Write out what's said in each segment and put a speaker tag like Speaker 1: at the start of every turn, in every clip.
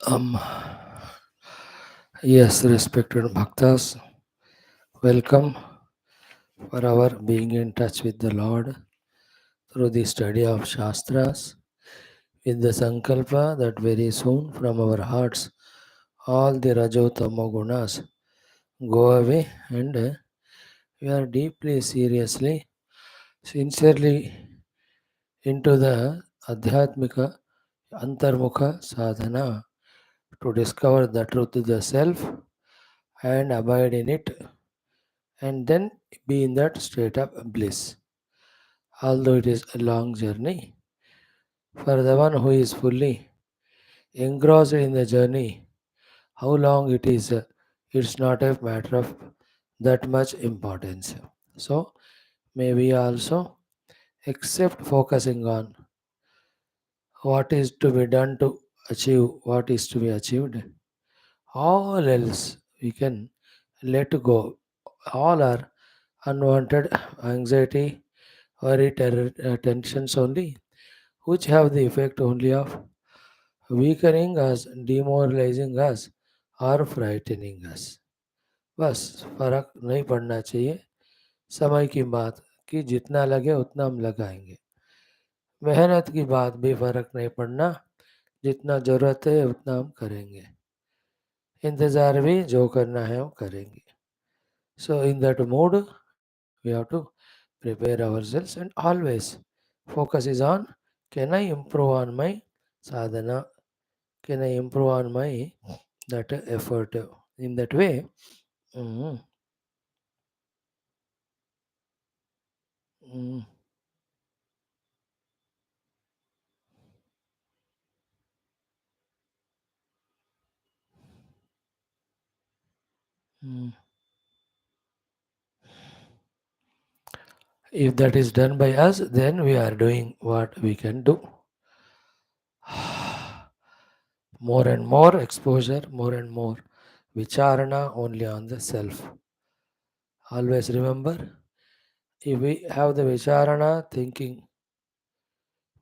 Speaker 1: Um, yes, respected Bhaktas, welcome for our being in touch with the Lord through the study of Shastras with the Sankalpa that very soon from our hearts all the Rajotama gunas go away and we are deeply, seriously, sincerely into the Adhyatmika Antarmukha sadhana to discover the truth of the self and abide in it and then be in that state of bliss. Although it is a long journey, for the one who is fully engrossed in the journey, how long it is, it's not a matter of that much importance. So, may we also accept focusing on what is to be done to achieve what is to be achieved. All else we can let go. All are unwanted anxiety, worry, terror, tensions only, which have the effect only of weakening us, demoralizing us और frightening अस. बस फर्क नहीं पड़ना चाहिए समय की बात कि जितना लगे उतना हम लगाएंगे. मेहनत की बात भी फर्क नहीं पड़ना, जितना ज़रूरत है उतना हम करेंगे. इंतज़ार भी जो करना है वो करेंगे. So in that mode we have to prepare ourselves and always focus is on, can I improve on my sadhana, can I improve on my that effort. In that way, mm, mm, mm. If that is done by us, then we are doing what we can do. More and more exposure, more and more vicharana only on the self. Always remember, if we have the vicharana thinking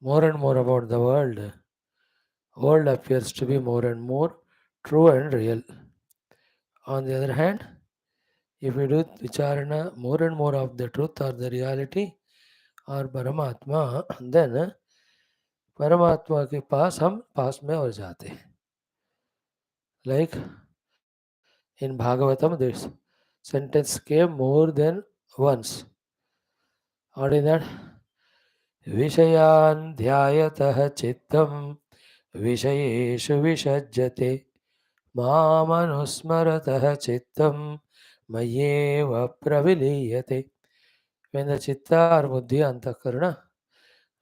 Speaker 1: more and more about the world appears to be more and more true and real. On the other hand, if we do vicharana more and more of the truth or the reality or Paramatma, then परमात्मा के पास हम पास में हो जाते हैं. Like in Bhagavatam, this sentence came more than once. What is that? विषयान् ध्यायतः चित्तं विषयेषु विषज्यते मामनुस्मरतः चित्तं मय्येव प्रविलीयते. When the chitta or buddhi antakarana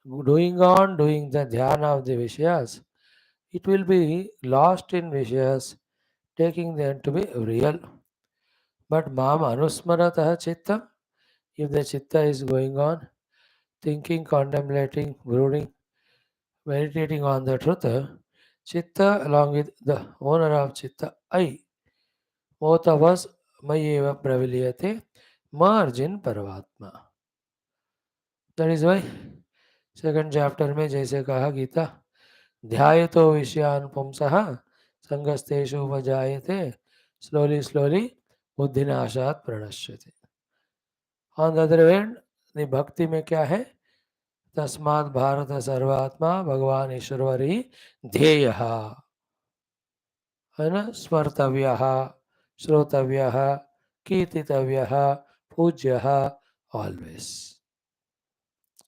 Speaker 1: doing the dhyana of the Vishayas, it will be lost in Vishayas, taking them to be real. But Mama Anusmarataha Chitta, if the Chitta is going on, thinking, contemplating, brooding, meditating on the truth, Chitta along with the owner of Chitta, I, both of us, Mayeva Praviliyate, merge in Paramatma. That is why second chapter में जैसे कहा गीता ध्यायतो विषयान् पुंसः संगस्तेषु उपजायते slowly बुद्धिनाशात् प्रणश्यते. On the other hand, the भक्ति में क्या है? तस्मात् भारत सर्वात्मा भगवान ईश्वर ही ध्येयः, है ना, स्मर्तव्यः, श्रोतव्यः, कीर्तितव्यः, पूज्यः, always.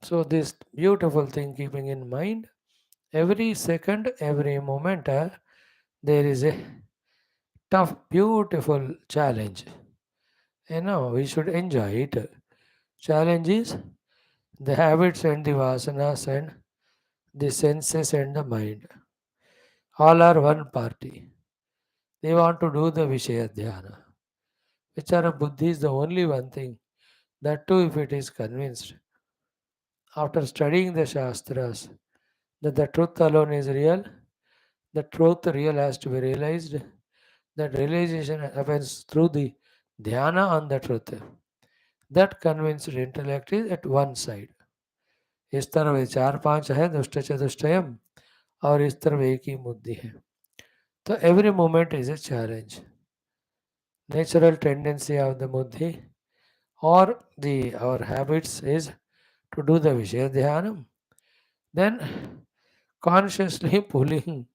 Speaker 1: So this beautiful thing keeping in mind, every second, every moment, there is a tough, beautiful challenge. We should enjoy it. Challenge is the habits and the vasanas and the senses and the mind. All are one party. They want to do the Vishaya Dhyana. Vichara Buddhi is the only one thing. That too, if it is convinced, after studying the Shastras, that the truth alone is real, the truth real has to be realized, that realization happens through the dhyana on the truth. That convinced intellect is at one side. इस तरफ 4-5 है दुष्ट चतुष्टयम, और इस तरफ एक ही बुद्धि है. तो every moment is a challenge. Natural tendency of the buddhi or the our habits is to do the Vishaya Dhyanam, then consciously pulling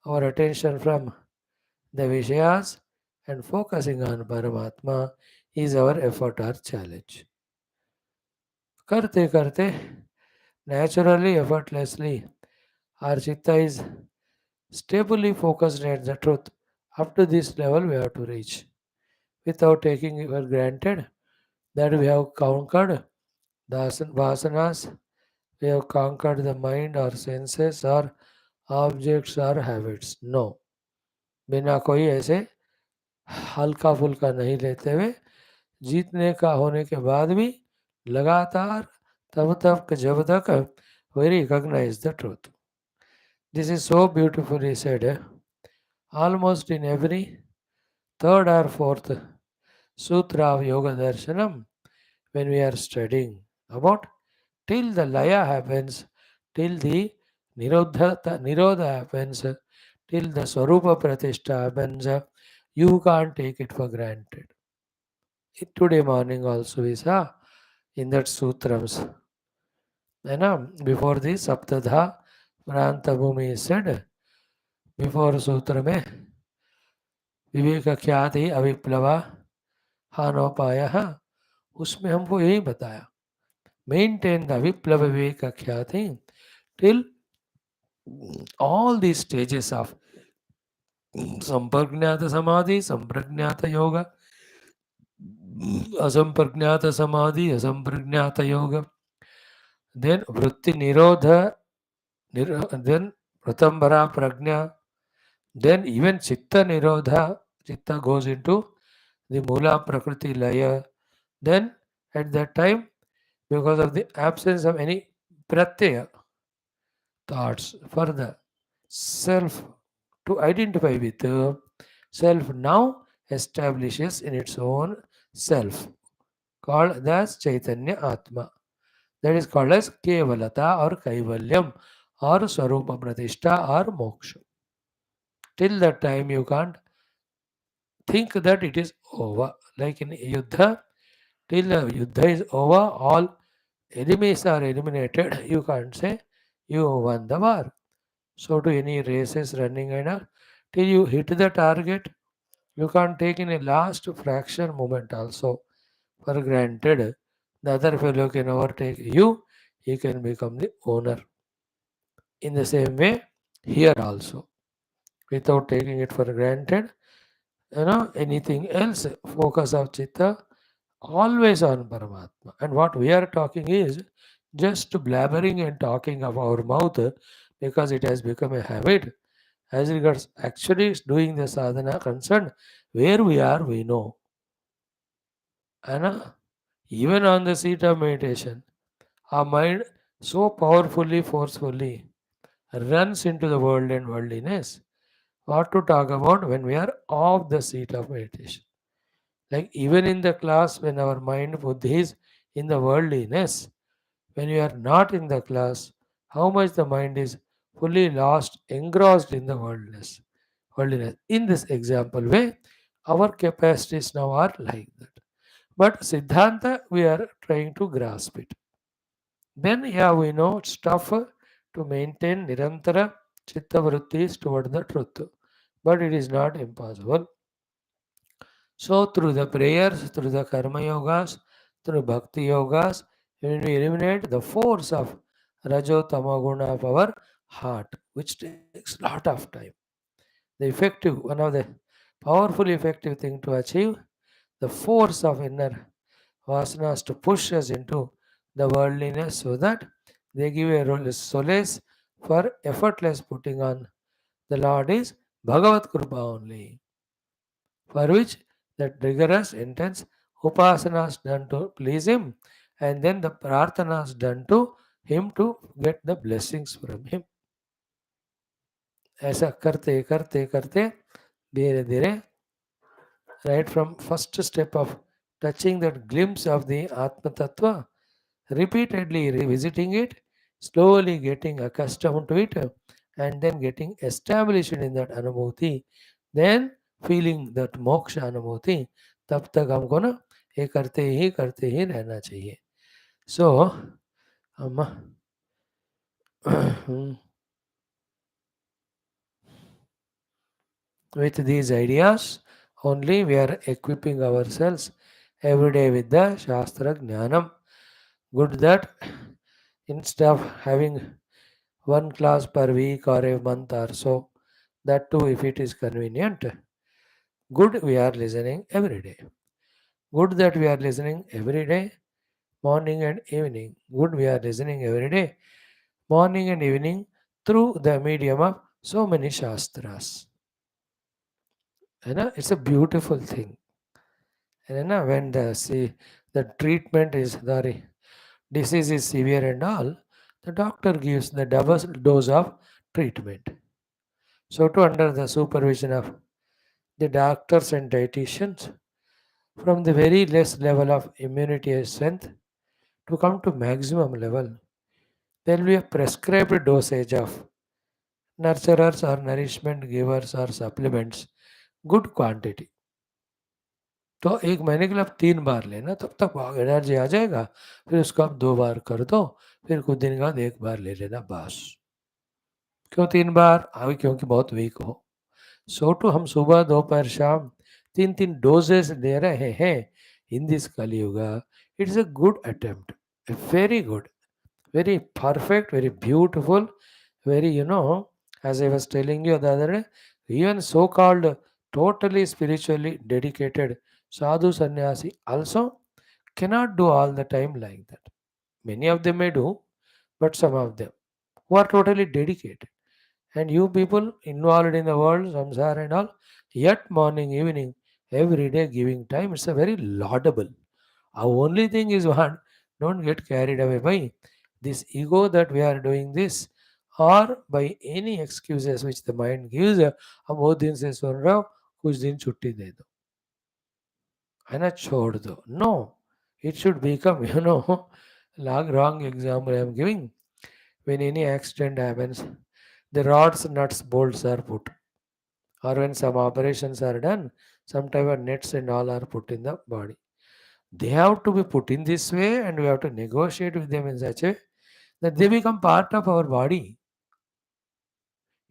Speaker 1: our attention from the Vishayas and focusing on Paramatma is our effort or challenge. करते करते naturally, effortlessly, our chitta is stably focused at the truth. Up to this level we have to reach without taking it for granted that we have conquered the vasanas, we have conquered the mind or senses or objects or habits. No. बिना कोई ऐसे हल्का फुल्का नहीं लेते हुए जीतने का होने के बाद भी लगातार तब तक जब तक we recognize the truth. This is so beautifully said. Almost in every third or fourth sutra of Yoga Darshanam, when we are studying about till the laya happens, till the nirodha happens, till the swarupa pratishtha happens, you can't take it for granted. Today morning also we saw in that sutrams, before the saptadha pranta bhumi is said, before sutra में विवेक ख्याति अविप्लवा हानोपाय, उसमें हमको यही बताया, maintain the viplava viveka khyati till all these stages of samprajnata samadhi, samprajnata yoga, asamprajnata samadhi, asamprajnata yoga, then vritti nirodha, then pratambara prajna, then even chitta nirodha, chitta goes into the mula prakriti laya. Then at that time, because of the absence of any pratyaya thoughts for the self to identify with, self now establishes in its own self, called as Chaitanya Atma. That is called as Kevalata or Kaivalyam or Swarupa Pratishtha or Moksha. Till that time you can't think that it is over. Like in Yuddha, till the Yuddha is over, all enemies are eliminated, you can't say you won the war. So to any races running till you hit the target, you can't take in a last fraction moment also for granted. The other fellow can overtake you, he can become the owner. In the same way, here also, without taking it for granted, anything else, focus of chitta always on Paramatma. And what we are talking is just blabbering and talking of our mouth because it has become a habit. As regards actually doing the sadhana concerned, where we are, we know. And even on the seat of meditation, our mind so powerfully, forcefully runs into the world and worldliness. What to talk about when we are off the seat of meditation? Like even in the class, when our mind buddhi is in the worldliness, when we are not in the class, how much the mind is fully lost, engrossed in the worldliness. In this example way, our capacities now are like that. But Siddhanta, we are trying to grasp it. Then, yeah, we know stuff to maintain Nirantara Chitta Vrittis toward the truth. But it is not impossible. So, through the prayers, through the Karma Yogas, through Bhakti Yogas, when we eliminate the force of Rajo Tamaguna of our heart, which takes a lot of time. The effective, one of the powerful effective thing to achieve, the force of inner vasanas to push us into the worldliness so that they give a solace for effortless putting on the Lord is Bhagavat Krupa only, for which that rigorous, intense upasanas done to please Him, and then the prarthanas done to Him to get the blessings from Him. ऐसा करते करते करते धीरे धीरे right from first step of touching that glimpse of the Atma Tattva, repeatedly revisiting it, slowly getting accustomed to it, and then getting established in that anubhuti, then feeling that moksha anubhuti, तब तक हमको ना ये करते ही रहना चाहिए. So हम with these ideas only we are equipping ourselves every day with the Shastra Jnanam. Good that instead of having one class per week or a month or so, that too if it is convenient, good we are listening every day. Good that we are listening every day, morning and evening. Good we are listening every day, morning and evening through the medium of so many Shastras. It's a beautiful thing. When the treatment is the disease is severe and all, the doctor gives the double dose of treatment. So, to under the supervision of the doctors and dietitians, from the very less level of immunity and strength to come to maximum level, there will be a prescribed dosage of nurturers or nourishment givers or supplements, good quantity. तो 1 महीने के लिए आप 3 बार लेना, तब तक energy आ जाएगा, फिर उसको आप 2 बार कर दो, फिर कुछ दिन के बाद 1 बार ले लेना बस. क्यों 3 बार? अभी क्योंकि बहुत वीक हो. सो टू हम सुबह, दोपहर, शाम 3-3 डोजेस ले रहे हैं in this Kaliyug. It's a good attempt, very good, very perfect, very beautiful, very, as I was telling you the other day, even so called totally spiritually dedicated sadhu sannyasi also cannot do all the time like that. Many of them may do, but some of them who are totally dedicated. And you people involved in the world, samsara and all, yet morning, evening, every day giving time, it's a very laudable. Our only thing is one, don't get carried away by this ego that we are doing this or by any excuses which the mind gives. हम वो दिन से सुन रहा हूँ, कुछ दिन छुट्टी दे दो, है ना, छोड़ दो. No, it should become, wrong example I am giving. When any accident happens, the rods, nuts, bolts are put. Or when some operations are done, some type of nets and all are put in the body. They have to be put in this way, and we have to negotiate with them in such a way that they become part of our body.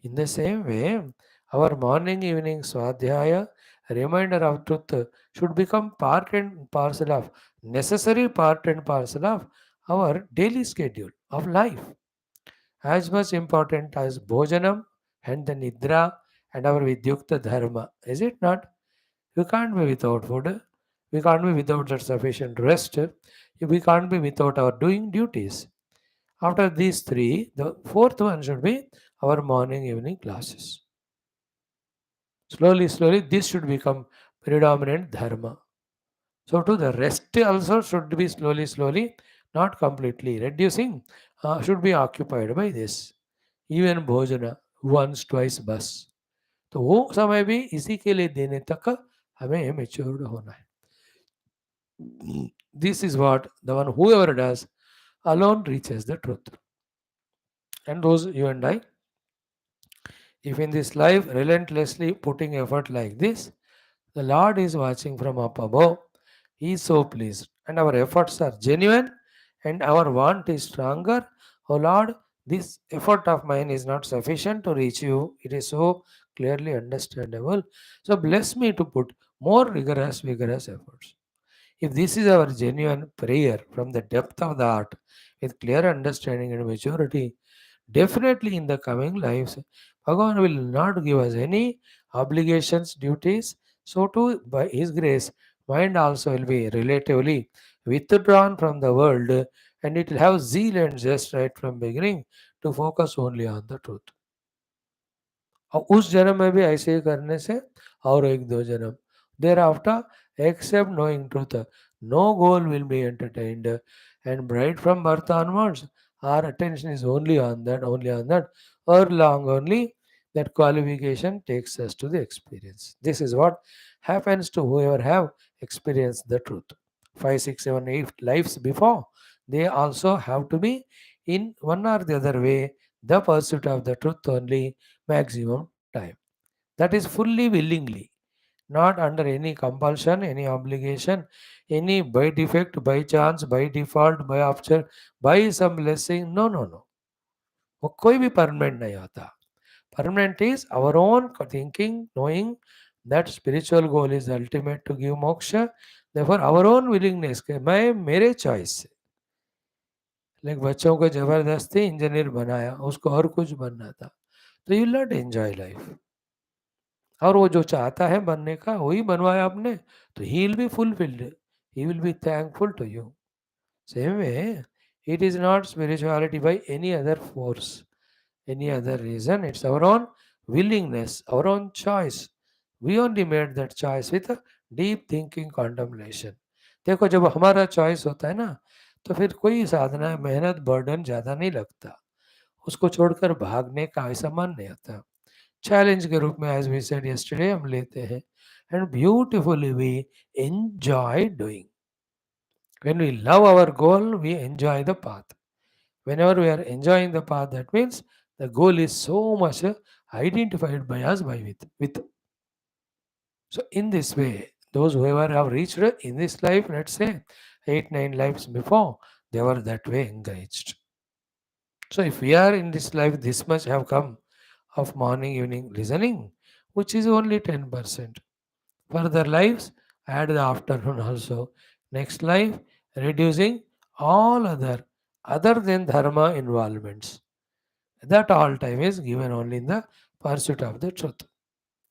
Speaker 1: In the same way, our morning, evening swadhyaya, reminder of truth, should become part and parcel of, necessary part and parcel of our daily schedule of life. As much important as bhojanam and the nidra and our vidyukta dharma. Is it not? We can't be without food. We can't be without that sufficient rest. We can't be without our doing duties. After these three, the fourth one should be our morning, evening classes. Slowly, slowly, this should become predominant dharma. So, to the rest also should be slowly, slowly, not completely reducing, should be occupied by this. Even भोजना once, twice बस. तो वो समय भी इसी के लिए देने तक हमें मेच्योर्ड होना है. This is what the one whoever does alone reaches the truth. And those you and I, if in this life relentlessly putting effort like this, the Lord is watching from up above. He is so pleased, and our efforts are genuine, and our want is stronger. Oh Lord, this effort of mine is not sufficient to reach you. It is so clearly understandable. So bless me to put more vigorous efforts. If this is our genuine prayer from the depth of the heart, with clear understanding and maturity, definitely in the coming lives, Bhagavan will not give us any obligations, duties. So too, by His grace, mind also will be relatively withdrawn from the world, and it will have zeal and zest right from beginning to focus only on the truth. और उस जन्म में भी ऐसे ही करने से और 1-2 जन्म, thereafter except knowing truth, no goal will be entertained, and right from birth onwards our attention is only on that, or long only that qualification takes us to the experience. This is what happens to whoever have experienced the truth 5, 6, 7, 8 lives before. They also have to be in one or the other way, the pursuit of the truth only maximum time. That is fully willingly, not under any compulsion, any obligation, any by defect, by chance, by default, by option, by some blessing. No, no, no. वो कोई भी permanent नहीं होता. Permanent is our own thinking, knowing that spiritual goal is ultimate to give moksha. Therefore, our own willingness कि मैं मेरे choice से, like बच्चों को जबरदस्ती इंजीनियर बनाया, उसको और कुछ बनना था, तो यू नॉट एंजॉय लाइफ. और वो जो चाहता है बनने का वही बनवाया आपने, तो he will be fulfilled, he will be thankful to you. Same way it is not spirituality by any other force, any other reason. It's our own willingness, our own choice. We only made that choice with a deep thinking contemplation. देखो जब हमारा choice होता है ना, तो फिर कोई साधना मेहनत बर्डन ज़्यादा नहीं लगता. उसको छोड़कर भागने का ऐसा मन नहीं आता. चैलेंज के रूप में एज वी सेड यस्टरडे हम लेते हैं, and beautifully we enjoy doing. When we love our goal we enjoy the path. Whenever we are enjoying the path, that means the goal is so much identified by us by with. So in this way, those whoever have reached in this life, let's say 8 9 lives before, they were that way engaged. So if we are in this life, this much have come of morning evening listening, which is only 10%. Further lives, add the afternoon also. Next life, reducing all other than dharma involvements. That all time is given only in the pursuit of the truth.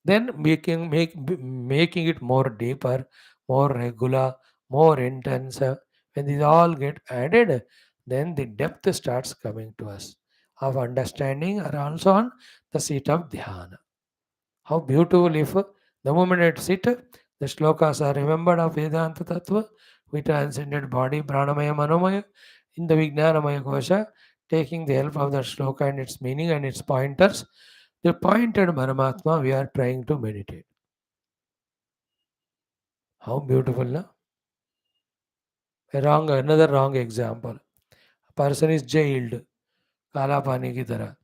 Speaker 1: Then making it more deeper, more regular, more intense. When these all get added, then the depth starts coming to us of understanding are also on the seat of dhyana. How beautiful if the moment it sit, the shlokas are remembered of Vedanta Tattva, we transcended body, pranamaya, manomaya, in the Vijnanamaya Kosha, taking the help of the shloka and its meaning and its pointers, the pointed Paramatma we are trying to meditate. How beautiful, na? Another wrong example. A person is jailed, Kala Pani ki tarah.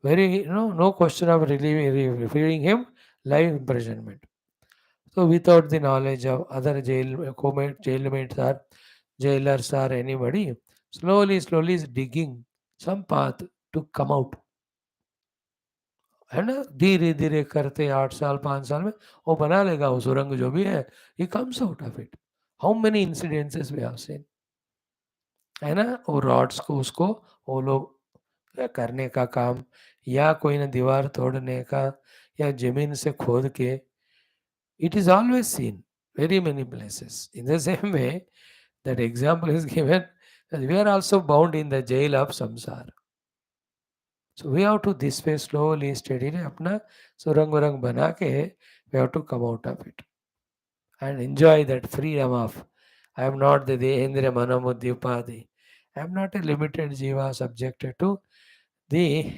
Speaker 1: Very, no question of freeing him, life imprisonment. So without the knowledge of other jailmates or jailers or anybody, slowly is digging some path to come out. है ना, धीरे धीरे करते 8 साल 5 साल में वो बना लेगा वो सुरंग जो भी है. He comes out of it. How many incidences we have seen, है ना. वो रॉड्स को उसको वो लोग करने का काम, या कोई ना दीवार तोड़ने का, या जमीन से खोद के. It is always seen very many places. In the same way, that example is given that we are also bound in the jail of samsara. So we have to this way slowly, steadily, अपना सुरंग वरंग बना के we have to come out of it and enjoy that freedom of I am not the Dehendra Manamuddhi Upadi. I am not a limited jiva subjected to the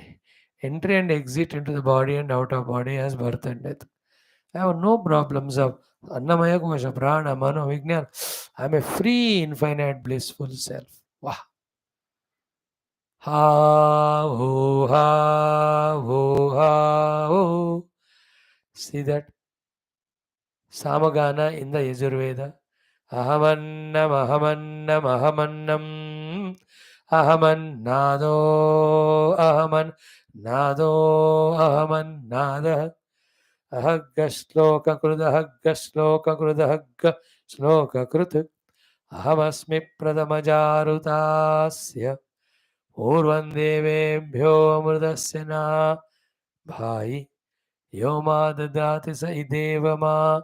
Speaker 1: entry and exit into the body and out of body as birth and death. I have no problems of Annamaya Kosha, Prana, Mano, Vignan. I am a free, infinite, blissful self. Wow. Ha, ho, ha, ho, ha, ho. See that? Samagana in the Yajurveda. Ahamannam, ahamannam, ahamannam. Ahaman nado, ahaman nado, ahaman nada. Ahagga shloka kruda hagga shloka kruda hagga shloka krut ahamasmi pradamajarutasya purvan devebhyo amrudasya na bhai yo ma dadati sa ideva ma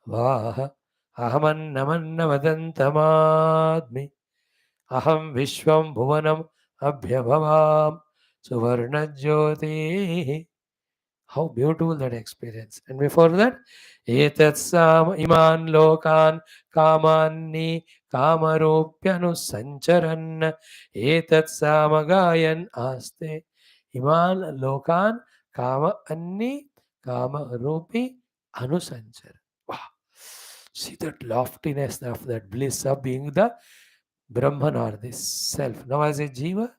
Speaker 1: vaha ahamannamanna vadantamadmi aham vishvam bhuvanam abhyabhavam suvarna jyoti. How beautiful that experience. And before that, etat sam iman lokan kamanni kamarupyanu sancharan etat samagayan aste iman lokan kama anni kamarupi anusanchar. Wow. See that loftiness of that bliss of being the Brahman or the self. Now as a jiva,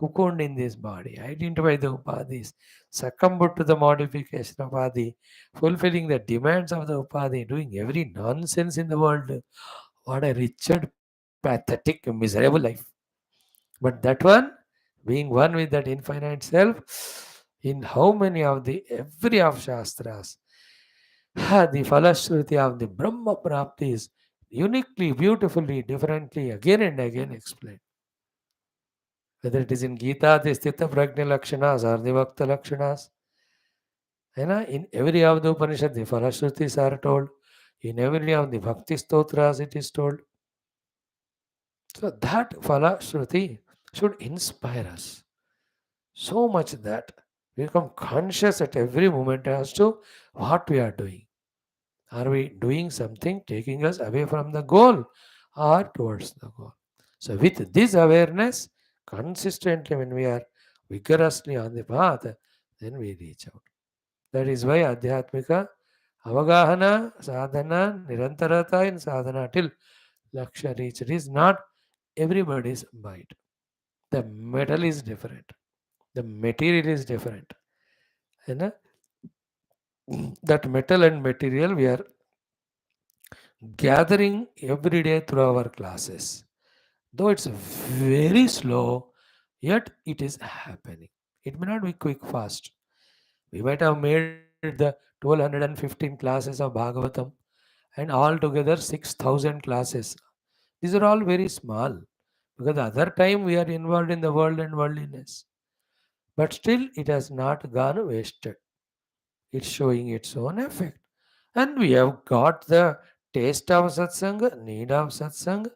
Speaker 1: cocooned in this body, identify the upadhis, succumb to the modification of upadhi, fulfilling the demands of the upadhi, doing every nonsense in the world. What a wretched, pathetic, miserable life. But that one, being one with that infinite self, in how many of the every of Shastras, the Falashruti of the Brahma Prapti is uniquely, beautifully, differently, again and again explained. Whether it is in Gita, the Sthita Prajna Lakshanas or the Vakta Lakshanas, in every of the Upanishad, the Falashrutis are told. In every of the Bhakti Stotras, it is told. So that Falashruti should inspire us so much that we become conscious at every moment as to what we are doing. Are we doing something taking us away from the goal or towards the goal? So, with this awareness, consistently when we are vigorously on the path, then we reach out. That is why Adhyatmika, Avagahana, Sadhana, Nirantarata in Sadhana till Laksha reached is not everybody's bite. The metal is different. The material is different. And that metal and material we are gathering every day through our classes. Though it's very slow, yet it is happening. It may not be quick, fast. We might have made the 1215 classes of Bhagavatam and altogether 6000 classes. These are all very small because the other time we are involved in the world and worldliness. But still, it has not gone wasted. It's showing its own effect. And we have got the taste of satsang, need of satsang,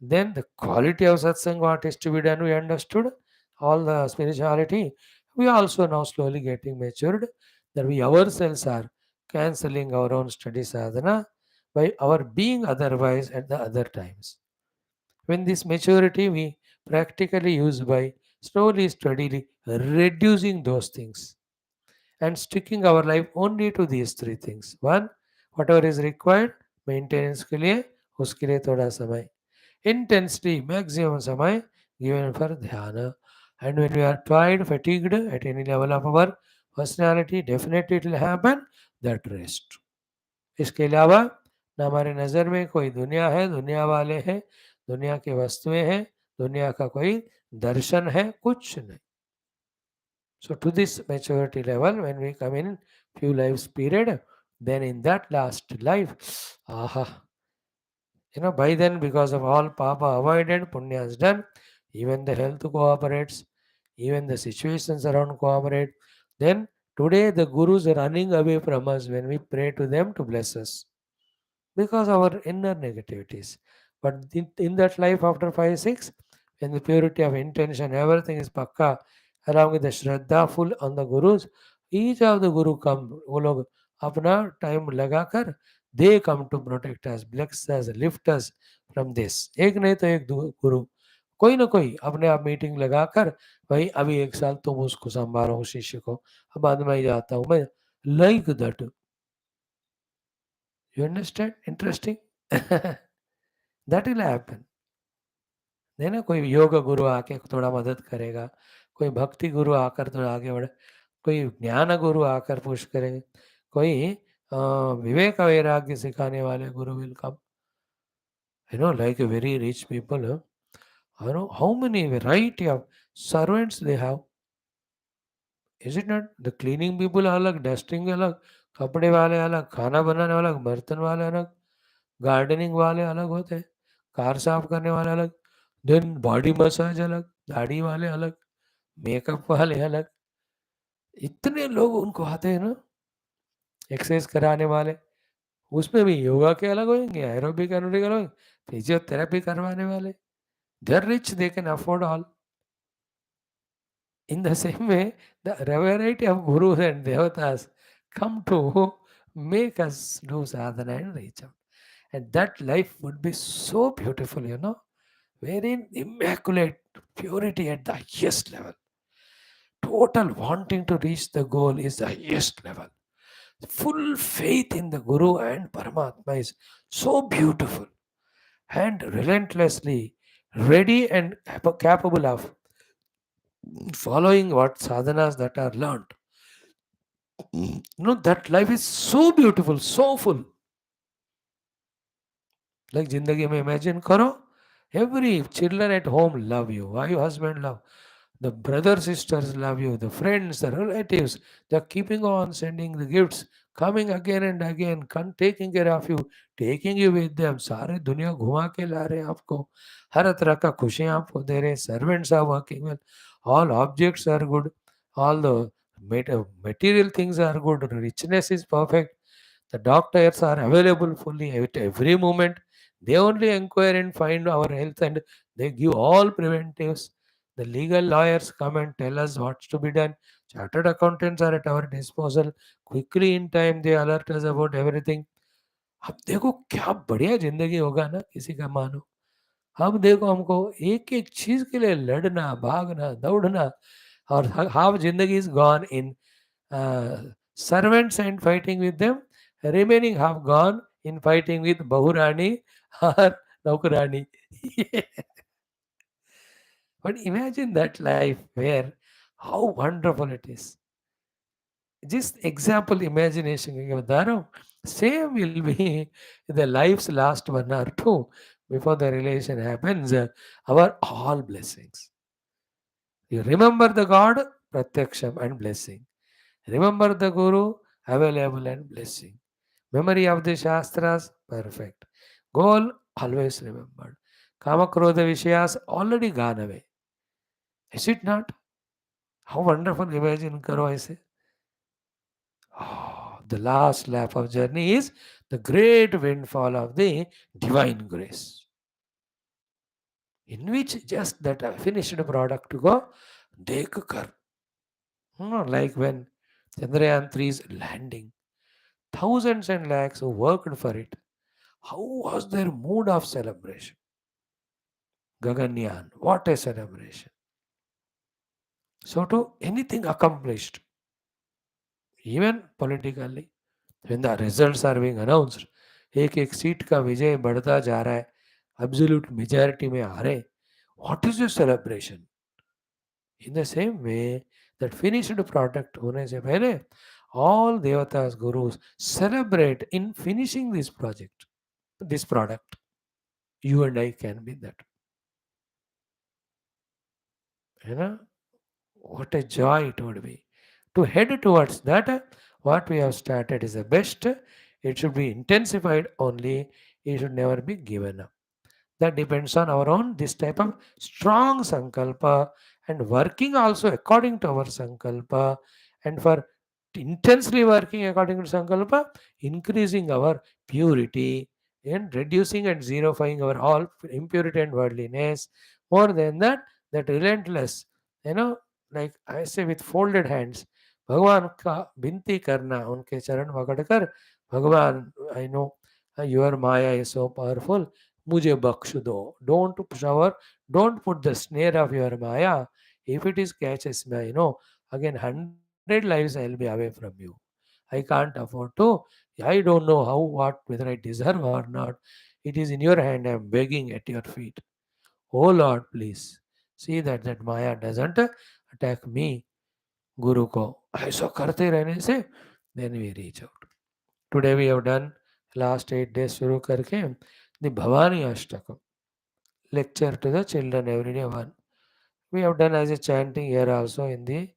Speaker 1: then the quality of satsang, what is to be done, we understood all the spirituality. We also now slowly getting matured that we ourselves are cancelling our own study sadhana by our being otherwise at the other times. When this maturity we practically use by slowly, steadily reducing those things and sticking our life only to these three things. One, whatever is required, maintenance के लिए उसके लिए थोड़ा समय intensely maximum samay given for dhyana. And when we are tired, fatigued at any level of our personality, definitely it will happen that rest. इसके अलावा न हमारे नज़र में कोई दुनिया है, दुनिया वाले हैं, दुनिया की वस्तुएं हैं, दुनिया का कोई दर्शन है, कुछ नहीं. So to this maturity level, when we come in few lives period, then in that last life, aha, by then, because of all papa avoided, punya is done, even the health cooperates, even the situations around cooperate. Then today the gurus are running away from us when we pray to them to bless us because of our inner negativities. But in that life after 5, 6, when the purity of intention, everything is pakka, along with the shraddha full on the gurus, each of the guru come, वो लोग अपना time लगाकर they come to protect us, bless us, lift us from this. एक नहीं तो एक गुरु कोई ना कोई अपने आप मीटिंग लगाकर भाई अभी 1 साल तुम उसको संभालो उस शिष्य को, अब बाद में ही जाता हूँ मैं, like that. You understand? Interesting. That will happen. है ना, कोई योग गुरु आके थोड़ा मदद करेगा, कोई भक्ति गुरु आकर थोड़ा आगे बढ़े, कोई ज्ञान गुरु आकर पुश करेंगे, कोई विवेक वैराग्य सिखाने वाले गुरु will come. Like a very rich people, how many variety of servants they have. Is it not? The cleaning people अलग, dusting अलग, कपड़े वाले अलग, खाना बनाने वाले अलग, बर्तन वाले अलग, गार्डनिंग वाले अलग होते हैं, कार साफ करने वाले अलग, देन बॉडी मसाज अलग, दाढ़ी वाले अलग, मेकअप वाले अलग. इतने लोग उनको आते हैं ना, एक्सरसाइज कराने वाले, उसमें भी योगा के अलग होंगे, एरोबिक एरोबिक अलग, फिजियोथेरेपी करवाने वाले. They are rich, they can afford all. In the same way, the variety of gurus and devatas come to make us do sadhana and reach out. And that life would be so beautiful, wherein immaculate purity at the highest level. Total wanting to reach the goal is the highest level. Full faith in the Guru and Paramatma is so beautiful and relentlessly ready and capable of following what sadhanas that are learned. That life is so beautiful, so full. Like Jindagi mein imagine karo, every children at home love you, wife, husband love, the brother, sisters love you, the friends, the relatives, they're keeping on sending the gifts, coming again and again, taking care of you, taking you with them. सारे दुनिया घुमा के ला रहे हैं आपको, हर तरह का खुशियाँ आपको दे रहे हैं. Servants are working well, all objects are good, all the material things are good, richness is perfect. The doctors are available fully at every moment. They only inquire and find our health and they give all preventives. The legal lawyers come and tell us what's to be done. Chartered accountants are at our disposal. Quickly in time they alert us about everything. अब देखो क्या बढ़िया जिंदगी होगा ना किसी का मानो. अब देखो हमको एक एक चीज के लिए लड़ना, भागना, दौड़ना, और हाफ जिंदगी is gone in servants and fighting with them, remaining half gone in fighting with Bahurani or Naukarani. But imagine that life where how wonderful it is. Just example imagination के बता रहा हूँ. Same will be the life's last 1 or 2 before the relation happens. Our all blessings. You remember the God, pratyaksham and blessing. Remember the Guru, available and blessing. Memory of the Shastras, perfect. Goal, always remembered. Kama Krodha Vishayas, already gone away. Is it not? How wonderful, imagine karo aise. Oh, the last lap of journey is the great windfall of the divine grace, in which just that finished product to go, dekh kar. Like when Chandrayaan 3 is landing, thousands and lakhs who worked for it. How was their mood of celebration? Gaganyaan, what a celebration. So to anything accomplished, even politically, when the results are being announced, एक एक seat का विजय बढ़ता जा रहा है, absolute majority में आ रहे, what is your celebration? In the same way, that finished product होने से पहले, all devatas, gurus celebrate in finishing this project, this product. You and I can be that. You know, what a joy it would be to head towards that. What we have started is the best. It should be intensified only. It should never be given up. That depends on our own this type of strong sankalpa and working also according to our sankalpa, and for intensely working according to sankalpa, increasing our purity and reducing and zerifying our all impurity and worldliness. More than that, that relentless, you know, like I say, with folded hands, भगवान का विनती करना, उनके चरण पकड़कर, भगवान I know your Maya is so powerful, मुझे बख्श दो. Don't put the snare of your maya. If it is catches me, again 100 lives I'll be away from you. I can't afford to. I don't know how, what, whether I deserve or not. It is in your hand. I'm begging at your feet. Oh Lord, please see that Maya doesn't attack me, Guru ko. ऐसा करते रहने से then we reach out. Today we have done last 8 days शुरू करके the Bhavani Ashtakam lecture to the children every day one. We have done as a chanting here also in the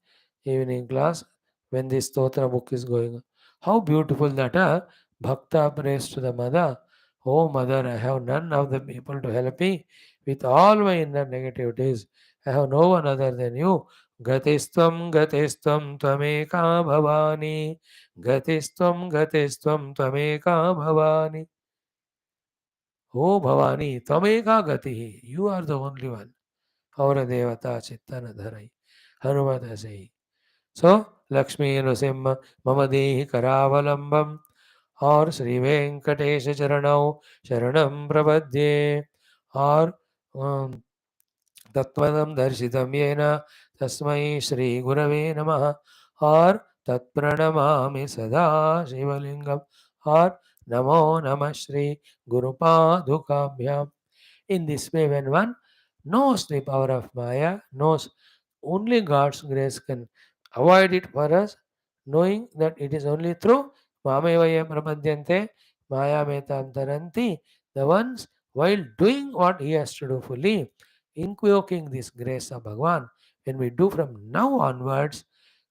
Speaker 1: evening class when the Stotra book is going on. How beautiful that Bhakta prays to the mother. Oh mother, I have none of the people to help me with all my inner negativities. I have no one other than you. Gatistvam tvameka bhavani. Gatistvam tvameka bhavani. Oh Bhavani, tvameka gati. You are the only one. और देवता चित्तन धरई हनुमत सही. सो लक्ष्मी नृसिंह मम देहि करावलंबम और श्री वेंकटेश चरणौ शरणं प्रपद्ये. और तत्त्वदं दर्शितं येन तस्मै श्री गुरवे नमः. और तत्प्रणमामि सदा शिवलिंगम. और नमो नमः Shri गुरुपादुकाभ्याम. In this way, when one knows the power of Maya, knows Only God's grace can avoid it for us, knowing that it is only through Mamevaya Prapadyante, Maya Metantaranti, the ones while doing what he has to do fully, invoking this grace of Bhagavan. When we do from now onwards,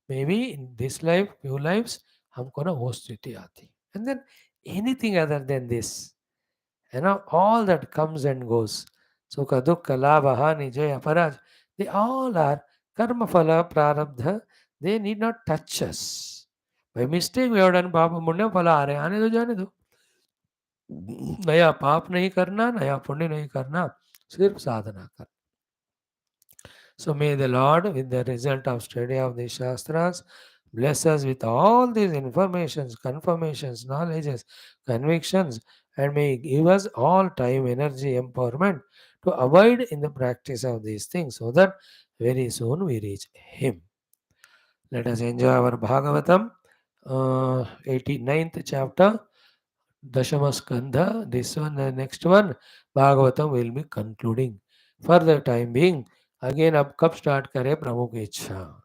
Speaker 1: maybe in this life, few lives, हमको ना वो स्थिति आती. And then anything other than this, all that comes and goes. Sukha, dukkha, labha, hani, jaya, paraj, they all are karma phala, prarabdha. They need not touch us. By mistake we have done papa punya phala aa rahe, आने दो जाने दो. नया पाप नहीं करना, नया पुण्य नहीं करना, सिर्फ साधना कर. So may the Lord, with the result of study of the Shastras, bless us with all these informations, confirmations, knowledges, convictions, and may give us all time, energy, empowerment to abide in the practice of these things so that very soon we reach Him. Let us enjoy our Bhagavatam, 89th chapter, Dashama Skandha. This one, the next one, Bhagavatam will be concluding. For the time being, again अब कब start करें प्रभु की इच्छा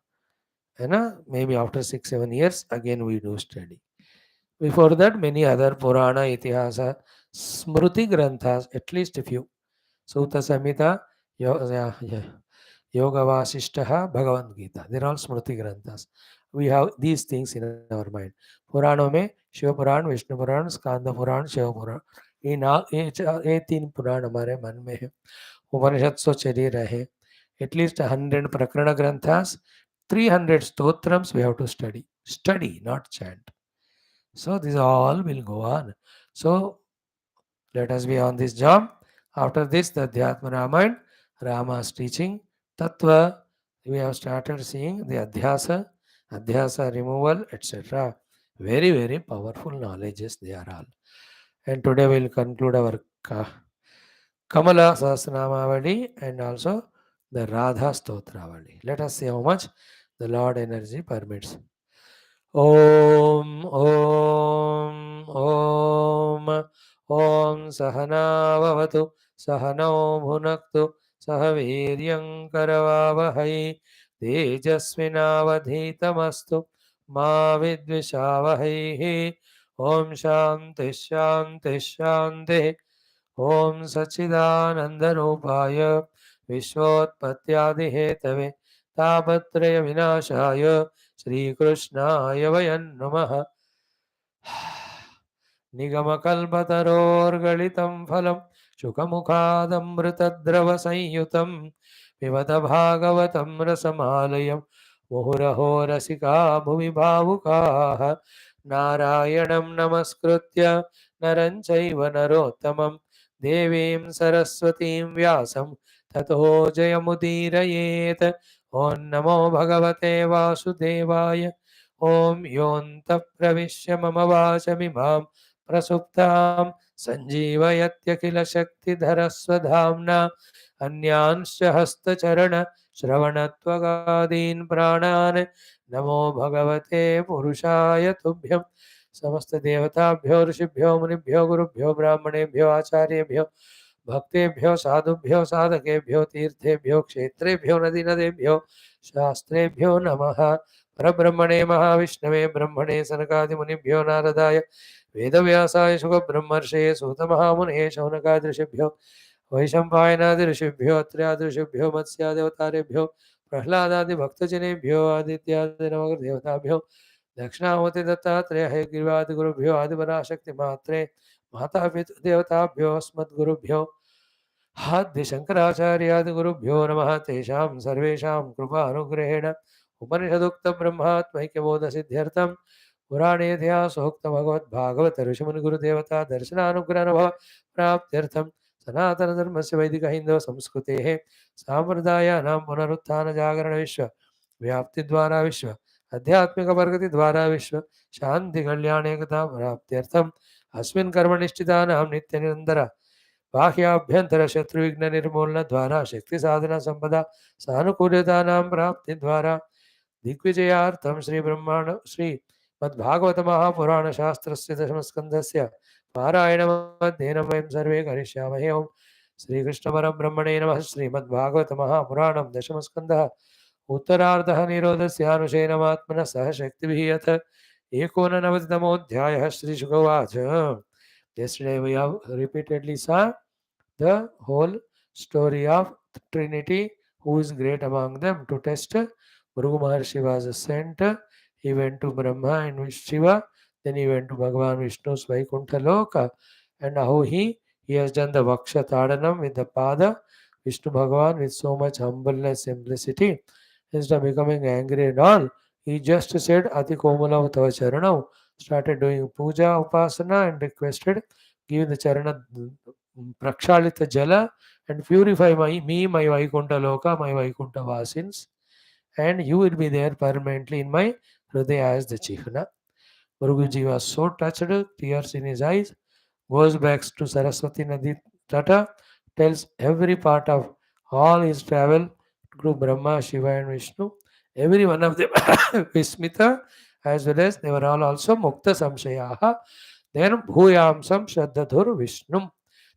Speaker 1: है ना. Maybe after 6-7 years again we do study. Before that many other Purana, Itihasa, Smruti Granthas, at least a few. Sutta Samhita, Yoga Vasishtaha, Bhagavad Gita. They're all Smruti Granthas. We have these things in our mind. पुराणों में शिव पुराण, विष्णु पुराण, स्कांद पुराण, शिव पुराण, ये तीन पुराण हमारे मन में है. उपनिषद सो चली रहे. At least 100 Prakarana Granthas, 300 Stotrams we have to study. Study, not chant. So this all will go on. So let us be on this job. After this, the Adhyatma Ramayana, Rama's teaching, Tattva, we have started seeing the Adhyasa removal, etc. Very, very powerful knowledges they are all. And today we will conclude our Kamala Sahasranamavali and also the Radha Stotravali. Let us see how much the Lord energy permits. Om Om Om Om Sahana Vavatu Sahano Bhunaktu Sahaviryam Karavavahai Tejasvinavadhitamastu Ma Vidvishavahai. Om Shanti Shanti Shanti. Om Sachidanandarupaaya Vishwotpatyaadihetave Tapatraya Vinashaya Shri Krishnaya Vayan Namaha. Nigamakalpatarorgalitam phalam Shukamukadamritadrava Sanyutam Pivata Bhagavatam Rasamalayam Muhuraho Rasika Bhuvi Bhavukaha Narayanam Namaskritya Naranchaiva Narottamam Devim Saraswatim Vyasam Tato Jayamudirayet. Om Namo Bhagavate Vasudevaya. Om Yonta Pravishya Mama Vachamimam Prasuptam Sanjeevayatya Shakti Dharaswadhamna Anyanscha Hastacharana Shravanatvagadin Pranan Namo Bhagavate Purushaya Tubhyam. समस्त देवताभ्यो ऋषिभ्यो मुनिभ्यो गुरुभ्यो ब्राह्मणेभ्यो आचार्येभ्यो भक्तेभ्यो साधुभ्यो साधकेभ्यो तीर्थेभ्यो क्षेत्रेभ्यो नदी नदेभ्यो शास्त्रेभ्यो नमः. परब्रह्मणे महाविष्णवे ब्रह्मणे सनकादिमुनिभ्यो नारदाय वेदव्यासाय शुकब्रह्मर्षये सूतमहामुने शौनकादृशेभ्यो वैशम्पायनादिऋषिभ्यो अत्र्यादिऋषिभ्यो मत्स्यादेवतारेभ्यो प्रह्लादादिभक्तजनेभ्यो आदित्यादिनवग्रदेवताभ्यो दक्षिणामूर्ति दत्तात्रेय हयग्रीवादिगुरुभ्यो आदिपराशक्ति मात्रे माता पितृदेवताभ्यो अस्मद्गुरुभ्यो आद्य शंकराचार्यादिगुरुभ्यो नमः. तेषां सर्वेषां कृपानुग्रहेण उपनिषदुक्तब्रह्मात्मैक्यबोधसिद्ध्यर्थं पुराणेतिहासोक्तभगवद्भागवत ऋषिमुनिगुरुदेवता दर्शनानुग्रहणभव प्राप्त्यर्थं सनातनधर्मस्य वैदिकहिन्दवसंस्कृतेः साम्प्रदायानां पुनरुत्थानजागरणविश्व व्याप्तिद्वारा विश्व आध्यात्मिक प्रगति द्वारा विश्व शांति कल्याण एकता प्राप्त्यर्थम अस्मिन् कर्मनिष्ठितानां नित्य निरंतर बाह्याभ्यंतर शत्रु विघ्न निर्मूलन द्वारा शक्ति साधना संपदा सानुकूल्यतानां प्राप्ति द्वारा दिग्विजयार्थम श्री ब्रह्मांड श्री मद्भागवत महापुराण शास्त्रस्य दशमस्कन्धस्य पारायणमध्येन वयं सर्वे करिष्यामहे. ओम श्री कृष्ण परब्रह्मणे नमः. श्रीमद्भागवत महापुराणं दशमस्कन्धः. उत्तरार्धः निरोधस्यानुशयनमात्मनः सह शक्तिभिः यथ एकोननवतितमोऽध्यायः श्रीशुक उवाच. Yesterday we have repeatedly saw the whole story of Trinity, who is great among them. To test, Bhrigu Maharshi was sent. He went to Brahma and Shiva, then he went to Bhagavan Vishnu's Vaikuntha Loka, and how he has done the Vaksha Tadanam with the Pada, Vishnu Bhagavan with so much humbleness, simplicity, instead of becoming angry and all. He just said, Ati Komala Tava Charanam, started doing puja, upasana, and requested, give the Charana Prakshalita Jala and purify my Vaikuntha Loka, my Vaikuntha Vasins, and you will be there permanently in my Hridaya as the Chihna. Guruji was so touched, tears in his eyes, goes back to Saraswati Nadi Tata, tells every part of all his travel to Brahma, Shiva, and Vishnu. Every one of them Vismita, as well as they were all also Mukta Samshayaha. Then Bhuyamsam Shraddhadhur Vishnum.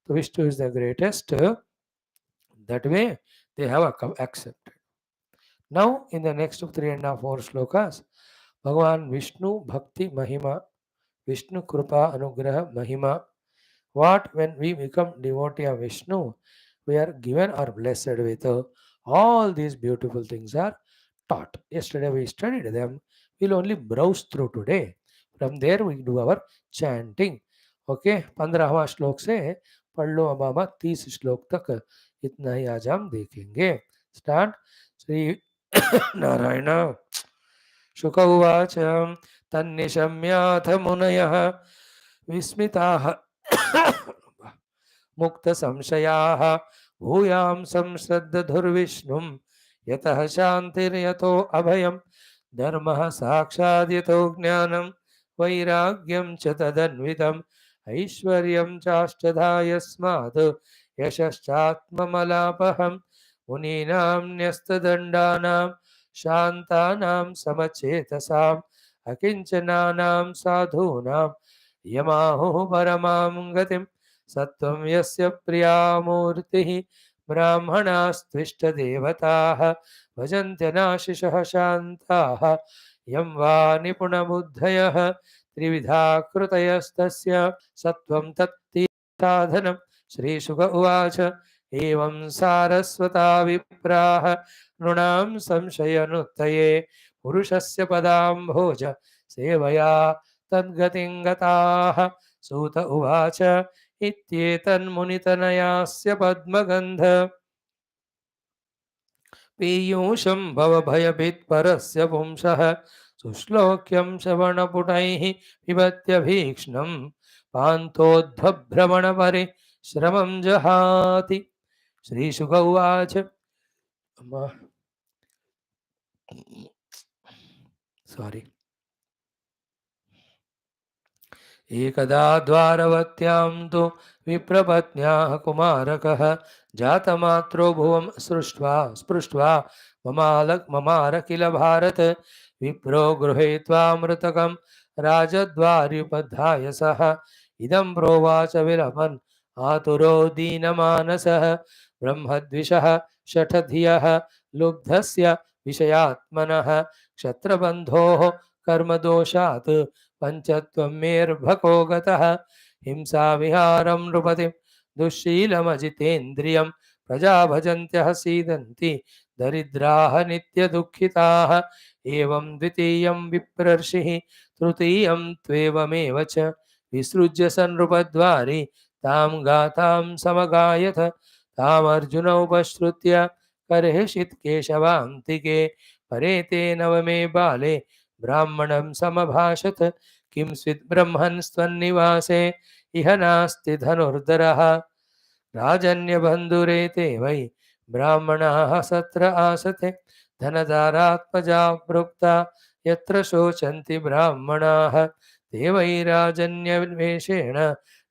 Speaker 1: So Vishnu is the greatest. That way they have accepted. Now, in the next 3.5 slokas, Bhagavan Vishnu Bhakti Mahima, Vishnu Krupa Anugraha Mahima. What when we become devotee of Vishnu, we are given or blessed with all these beautiful things are taught. Yesterday we studied them. We'll only browse through today. From there we do our chanting. Okay 15वां श्लोक से पढ़ लो अबाबा 30 श्लोक तक इतना ही आज हम देखेंगे. स्टार्ट. श्री नारायण शुक उवाच तन्निशम्याथ मुनयः विस्मिताः मुक्त संशयाः भूयां संश्रद्धधुर्विष्णुं यतः शान्तिर्यतो अभयं धर्मः साक्षाद्यतो ज्ञानं वैराग्यं च तदन्वितम् ऐश्वर्यं चाष्टधा यस्मात् यशश्चात्ममलापहं मुनीनां न्यस्तदण्डानां शान्तानां समचेतसाम् अकिञ्चनानां साधूनां यमाहुः परमां गतिं सत्वं यस्य प्रियामूर्तिः ब्राह्मणास्त्विष्टदेवताः भजन्त्यनाशिषः शान्ताः यं वा निपुणबुद्धयः त्रिविधा कृतयस्तस्य सत्वं तत्ति साधनं. श्रीशुक उवाच एवं सारस्वता विप्राः नृणां संशयनुत्तये पुरुषस्य पदाम्भोज सेवया तद्गतिं गताः. सूत उवाच इत्येतन्मुनितनयास्य पद्मगन्ध पीयूषं भवभयभित्परस्य पुंसः सुश्लोक्यं श्रवणपुटैः पिबत्यभीक्ष्णं पान्तोद्भभ्रमणपरिश्रमं जहाति. श्रीशुक उवाच सॉरी. एकदा द्वारवत्यां तु विप्रपत्न्याः कुमारकः जातमात्रो भुवं सृष्ट्वा स्पृष्ट्वा ममार किल भारत विप्रो गृहीत्वा मृतकं राजद्वार्युपधाय सः इदं प्रोवाच विलपन् आतुरो दीनमानसः ब्रह्मद्विषः शठधियः लुब्धस्य विषयात्मनः क्षत्रबन्धोः कर्मदोषात् पंचत्वं मेर्भको गतः हिंसा विहारं नृपतिं दुःशीलमजितेन्द्रियं प्रजा भजन्त्यः सीदन्ति दरिद्राः नित्यदुःखिताः. एवं द्वितीयं विप्रर्षिः तृतीयं त्वेवमेव च विसृज्य सन्नृपद्वारि तां गातां समगायथ तामर्जुन उपश्रुत्य कर्हिषित् केशवान्तिके परे ते नवमे बाले ब्राह्मणं समभाषत किं स्वित् ब्रह्मन् स्वन्निवासे इह नास्ति धनुर्धरः राजन्यबन्धुरेते वै ब्राह्मणाः सत्र आसते धनदारात्मजा प्रोक्ता यत्र शोचन्ति ब्राह्मणाः ते वै राजन्यवेषेण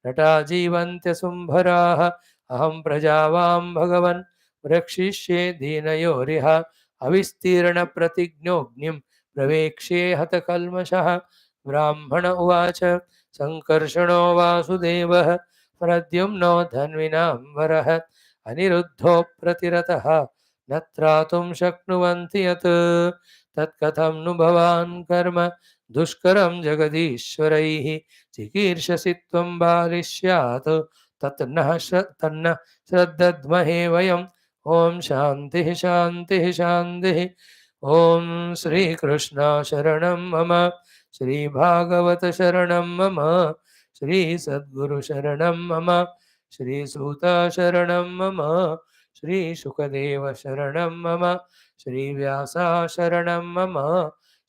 Speaker 1: नटा जीवन्त्यसुम्भराः अहं प्रजावां भगवन् रक्षिष्ये दीनयोरिह अविस्तीर्णप्रतिज्ञोऽग्निं प्रवेक्ष्ये हतकल्मषः. ब्राह्मण उवाच संकर्षणो वासुदेवः प्रद्युम्नो धन्विनां वरः अनिरुद्धो प्रतिरतः न त्रातुं शक्नुवन्ति यत् तत्कथं नु भवान् कर्म दुष्करं जगदीश्वरैः चिकीर्षसि त्वं बालिष्यात् तन्न श्रद्धद्महे वयम् ॐ शान्तिः शान्तिः शान्तिः ॐ श्रीकृष्ण शरणं मम श्रीभागवत शरणं मम श्रीसद्गुरु शरणं मम श्रीसूत शरणं मम श्रीशुकदेव शरणं मम श्रीव्यासा शरणं मम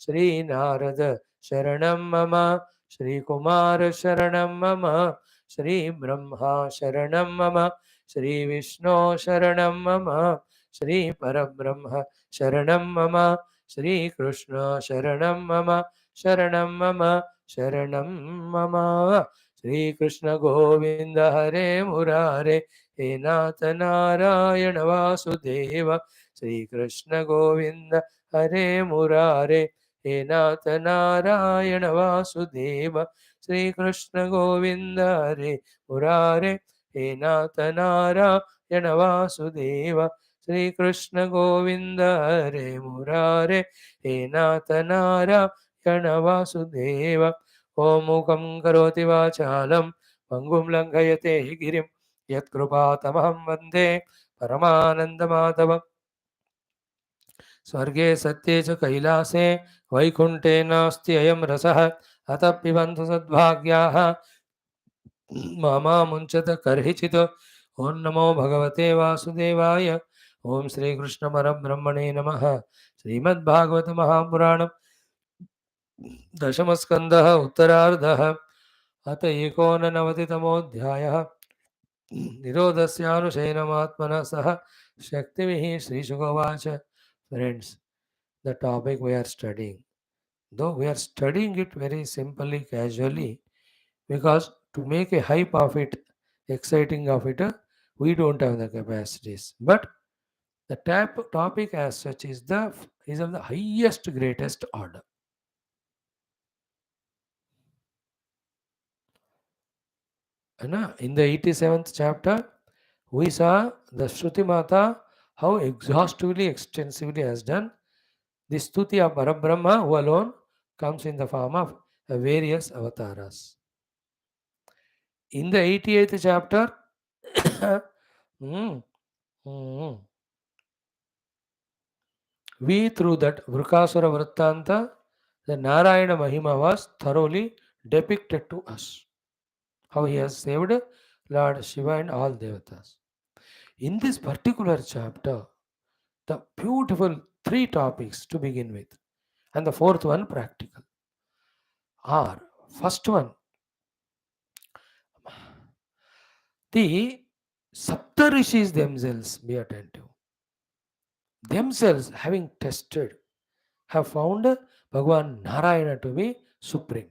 Speaker 1: श्रीनारद शरणं मम श्रीकुमार शरणं मम श्रीब्रह्मा शरणं मम श्रीविष्णु शरणं मम श्रीपरब्रह्म शरणं मम श्रीकृष्ण शरणं मम शरणं मम शरणं मम श्रीकृष्ण गोविन्द हरे मुरारे हे नाथ नारायण वासुदेव श्रीकृष्ण गोविन्द हरे मुरारे हे नाथ नारायण वासुदेव श्रीकृष्ण गोविन्द हरे मुरारे हे नाथ नारायण वासुदेव श्रीकृष्ण गोविन्द हरे मुरारे हे नाथ नारायण वासुदेव ॐ मूकं करोति वाचालं पङ्गुं लङ्घयते गिरिं यत्कृपातमहं वन्दे परमानन्दमाधवम् स्वर्गे सत्ये च कैलासे वैकुण्ठे नास्ति अयं रसः अतः पिबन्तु सद्भाग्याः मामुञ्चत कर्हिचित् ॐ नमो भगवते वासुदेवाय ॐ श्रीकृष्णपरब्रह्मणे नमः श्रीमद्भागवत महापुराणं दशमस्कन्धः उत्तरार्धः अत एकोननवतितमोऽध्यायः निरोधस्यानुशयनमात्मनः सह शक्तिभिः श्रीशुकोवाच Friends, the topic we are studying, though we are studying it very simply, casually, because to make a hype of it, exciting of it, we don't have the capacities. But the topic as such is of the highest, greatest order. In the 87th chapter, we saw the Shruti Mata how exhaustively, extensively has done the stuti of Parabrahma, who alone comes in the form of various avatars. In the 88th chapter, mm, mm, we through that Vrukasura Vrattanta, the Narayana Mahima was thoroughly depicted to us. How he has saved Lord Shiva and all Devatas. In this particular chapter, the beautiful three topics to begin with, and the fourth one practical, are first one, the Saptarishis themselves, be attentive, themselves having tested, have found Bhagavan Narayana to be supreme.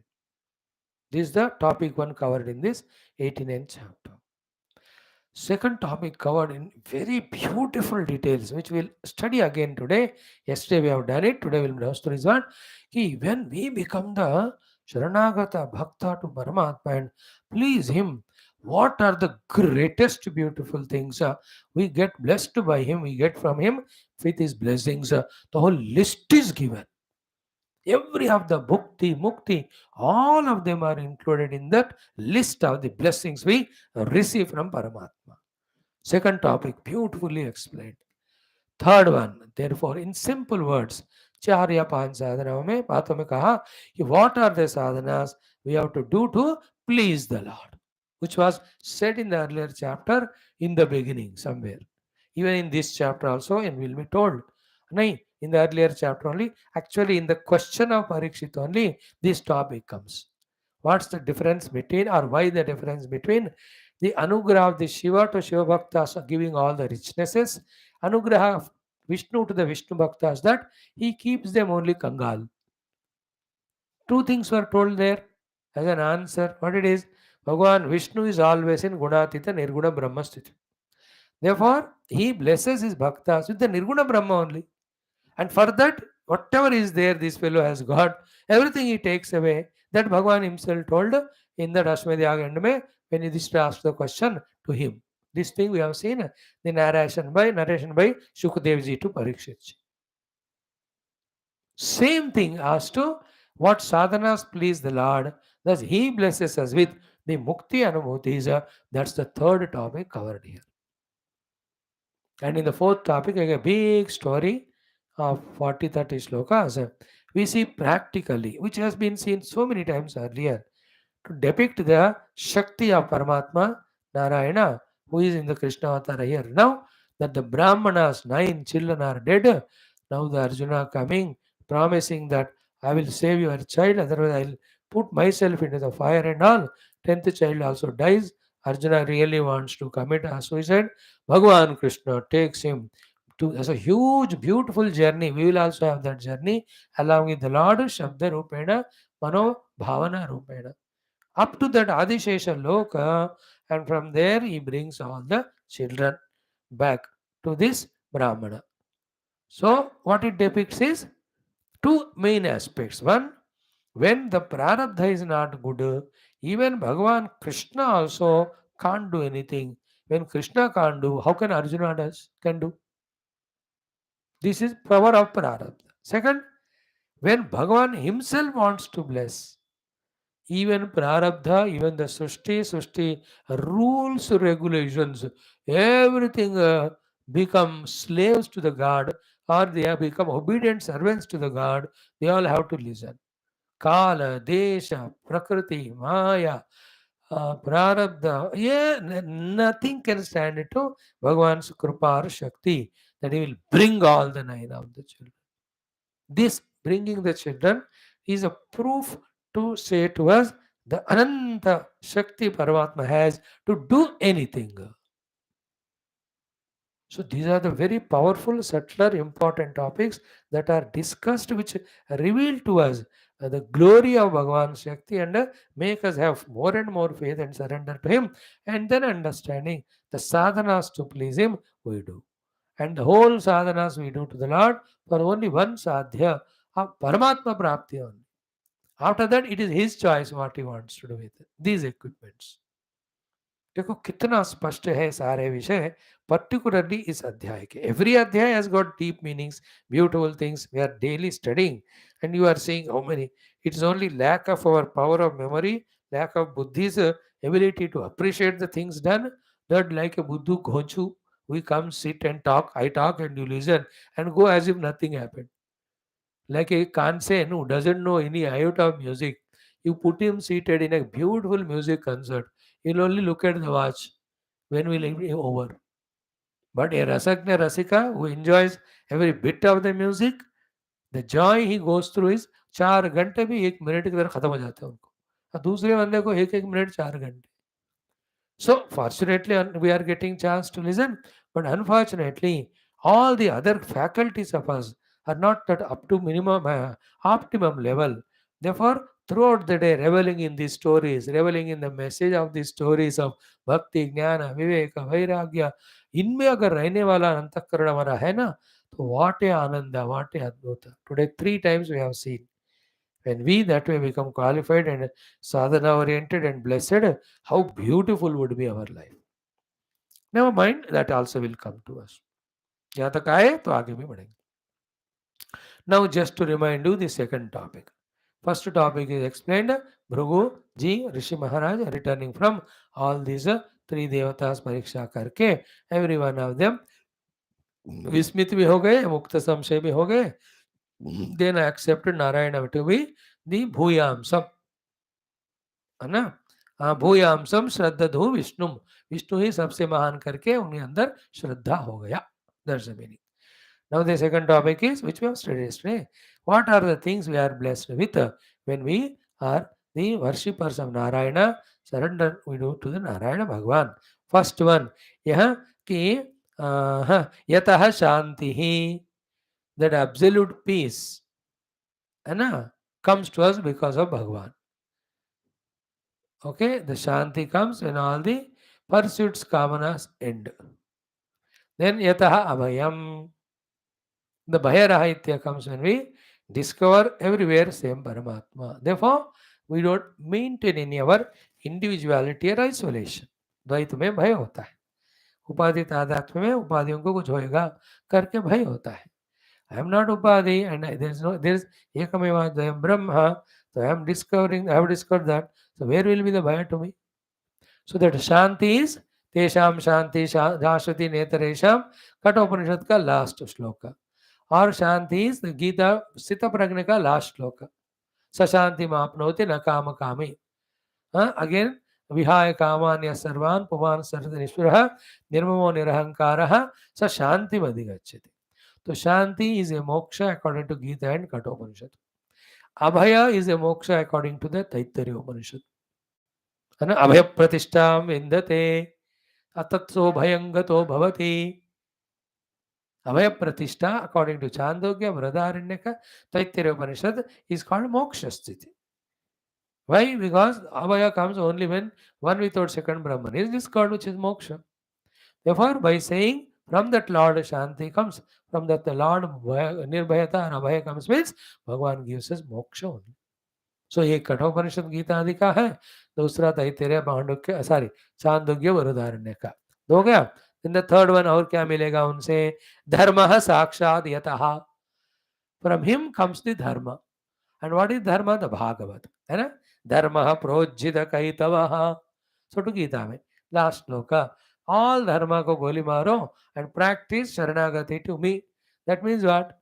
Speaker 1: This is the topic one covered in this 89th chapter. Second topic covered in very beautiful details, which we'll study again today. Yesterday we have done it. Today we'll browse through this one. When we become the Sharanagata Bhakta to Paramatma and please him, what are the greatest beautiful things we get blessed by him, we get from him with his blessings. The whole list is given. Every of the bhukti, mukti, all of them are included in that list of the blessings we receive from Paramatma. Second topic, beautifully explained. Third one, therefore, in simple words, Charya Panch Sadhana mein, बातों में कहा कि what are the sadhanas we have to do to please the Lord, which was said in the earlier chapter in the beginning somewhere. Even in this chapter also, and will be told. Nahin, in the earlier chapter only, actually in the question of Parikshit only, this topic comes. What's the difference between, or why the difference between the anugraha of the Shiva to Shiva Bhaktas giving all the richnesses, anugraha of Vishnu to the Vishnu Bhaktas that he keeps them only Kangal. Two things were told there as an answer. What it is? Bhagavan Vishnu is always in Gunatita Nirguna Brahma Sthiti. Therefore, he blesses his bhaktas with the Nirguna Brahma only. And for that, whatever is there, this fellow has got, everything he takes away. That Bhagavan himself told in the Ashwadhyaga Gandame when Yudhishthira asked the question to him. This thing we have seen the narration by Shukadevji to Parikshitji. Same thing as to what sadhanas please the Lord, thus He blesses us with the Mukti Anubhutis. That's the third topic covered here. And in the fourth topic, like a big story of 40-30 slokas, we see practically, which has been seen so many times earlier, to depict the Shakti of Paramatma Narayana, who is in the Krishna Avatar here. Now that the Brahmanas, 9 children are dead, now the Arjuna coming, promising that I will save your child, otherwise I'll put myself into the fire and all. 10th child also dies. Arjuna really wants to commit a suicide. Bhagavan Krishna takes him to as a huge, beautiful journey. We will also have that journey along with the Lord, Shabda Rupena, Mano Bhavana Rupena up to that Adishesha Loka, and from there he brings all the children back to this Brahmana. So, what it depicts is two main aspects. One, when the Prarabdha is not good, even Bhagavan Krishna also can't do anything. When Krishna can't do, how can Arjuna can do? This is power of Prarabdha. Second, when Bhagavan himself wants to bless, even prarabdha, even the Srushti, rules, regulations, everything become slaves to the God, or they have become obedient servants to the God. They all have to listen. Kala, Desha, Prakriti, Maya, Prarabdha, yeah, nothing can stand to Bhagavan's Kripa or Shakti, that he will bring all the 9 of the children. This bringing the children is a proof to say to us the Ananta Shakti Paramatma has to do anything. So these are the very powerful, subtler, important topics that are discussed, which reveal to us the glory of Bhagavan Shakti and make us have more and more faith and surrender to Him, and then understanding the sadhanas to please Him we do. And the whole sadhanas we do to the Lord for only one sadhya of Paramatma Prapti only. After that, it is his choice what he wants to do with these equipments. देखो कितना स्पष्ट है सारे विषय particularly इस अध्याय के. Every अध्याय has got deep meanings, beautiful things we are daily studying, and you are seeing how many. It's only lack of our power of memory, lack of buddhi's ability to appreciate the things done, that like a buddhu ghonchu, we come sit and talk, I talk and you listen and go as if nothing happened. Like a Kansen who doesn't know any iota of music, you put him seated in a beautiful music concert, he'll only look at the watch. When will it be over? But a Rasakna Rasika who enjoys every bit of the music, the joy he goes through is 4 घंटे भी 1 minute के अंदर खत्म हो जाते हैं उनको, और दूसरे बंदे को एक एक मिनट 4 घंटे. So fortunately, we are getting chance to listen, but unfortunately, all the other faculties of us are not at up to minimum optimum level. Therefore, throughout the day, reveling in these stories, reveling in the message of these stories of bhakti, jnana, viveka, vairagya, इनमें अगर रहने वाला अंतःकरण हमारा है ना, तो what a ananda, what a adbhuta. Today, 3 times we have seen. When we that way become qualified and sadhana oriented and blessed, how beautiful would be our life. Never mind, that also will come to us. यहाँ तक आए तो आगे भी बढ़ेंगे. Now just to remind you the second topic. First topic is explained. Bhrigu ji, Rishi Maharaj, returning from all these 3 devatas pariksha करके, every one of them विस्मित भी हो गए, मुक्त संशय भी हो गए. Then accepted Narayana to be the Bhuyamsam. है ना. भूयामसम श्रद्धाधु विष्णु, विष्णु ही सबसे महान करके उन्हें अंदर श्रद्धा हो गया. That's the meaning. Now the second topic is, which we have studied yesterday, what are the things we are blessed with when we are the worshippers of Narayana, surrender we do to the Narayana Bhagavan. First one, यह कि यतः शांति ही, that absolute peace है ना, comes to us because of Bhagavan. Okay, the Shanti comes when all the pursuits, kamanas end. Then yataha abhayam. The bhayarahitya comes when we discover everywhere same Paramatma. Therefore, we don't maintain any our individuality or isolation. द्वैत में भय होता है. उपाधि तादात्म्य में उपाधियों को कुछ होएगा करके भय होता है. I am not Upadhi and there is Ekameva Dvayam Brahma. So I have discovered that. So where will be the Bhaya to me? So that Shanti is Tesham Shanti Jashati Netaresham Kathopanishad ka last shloka. Or Shanti is the Gita Sita Pragna ka last shloka. Sashanti Mapnoti Nakama Kami. Again, Vihaya Kamanya Sarvan Puman Sarvanishvaraha Nirmamo Nirahankaraha Sa Shanti Vadigachati. So Shanti is a moksha according to Gita and Kathopanishad. Abhaya is a moksha according to the Taittiriya Upanishad. Abhaya pratishtam vindate atatso bhayangato bhavati. Abhaya pratishtha according to Chandogya, Vradaranyaka, Taittiriya Upanishad is called moksha sthiti. Why? Because abhaya comes only when one without second Brahman is discovered, which is moksha. Therefore, by saying from that Lord Shanti comes, from that the Lord Nirbhayata and Abhaya comes means Bhagavan gives us moksha only. So ये कठोपनिषद गीता आदि का है, दूसरा Taittiriya पांडुक्य sorry Chandogya वरुदारण्य का हो गया. In the third one और क्या मिलेगा उनसे? धर्मः साक्षात् यतः. फ्रॉम हिम कम्स द धर्म. एंड व्हाट इज धर्म? द भागवत है ना. धर्मः प्रोज्झित कैतवः. सो टू गीता में लास्ट श्लोक all dharma ko goli maro and practice sharanagati to me. That means what?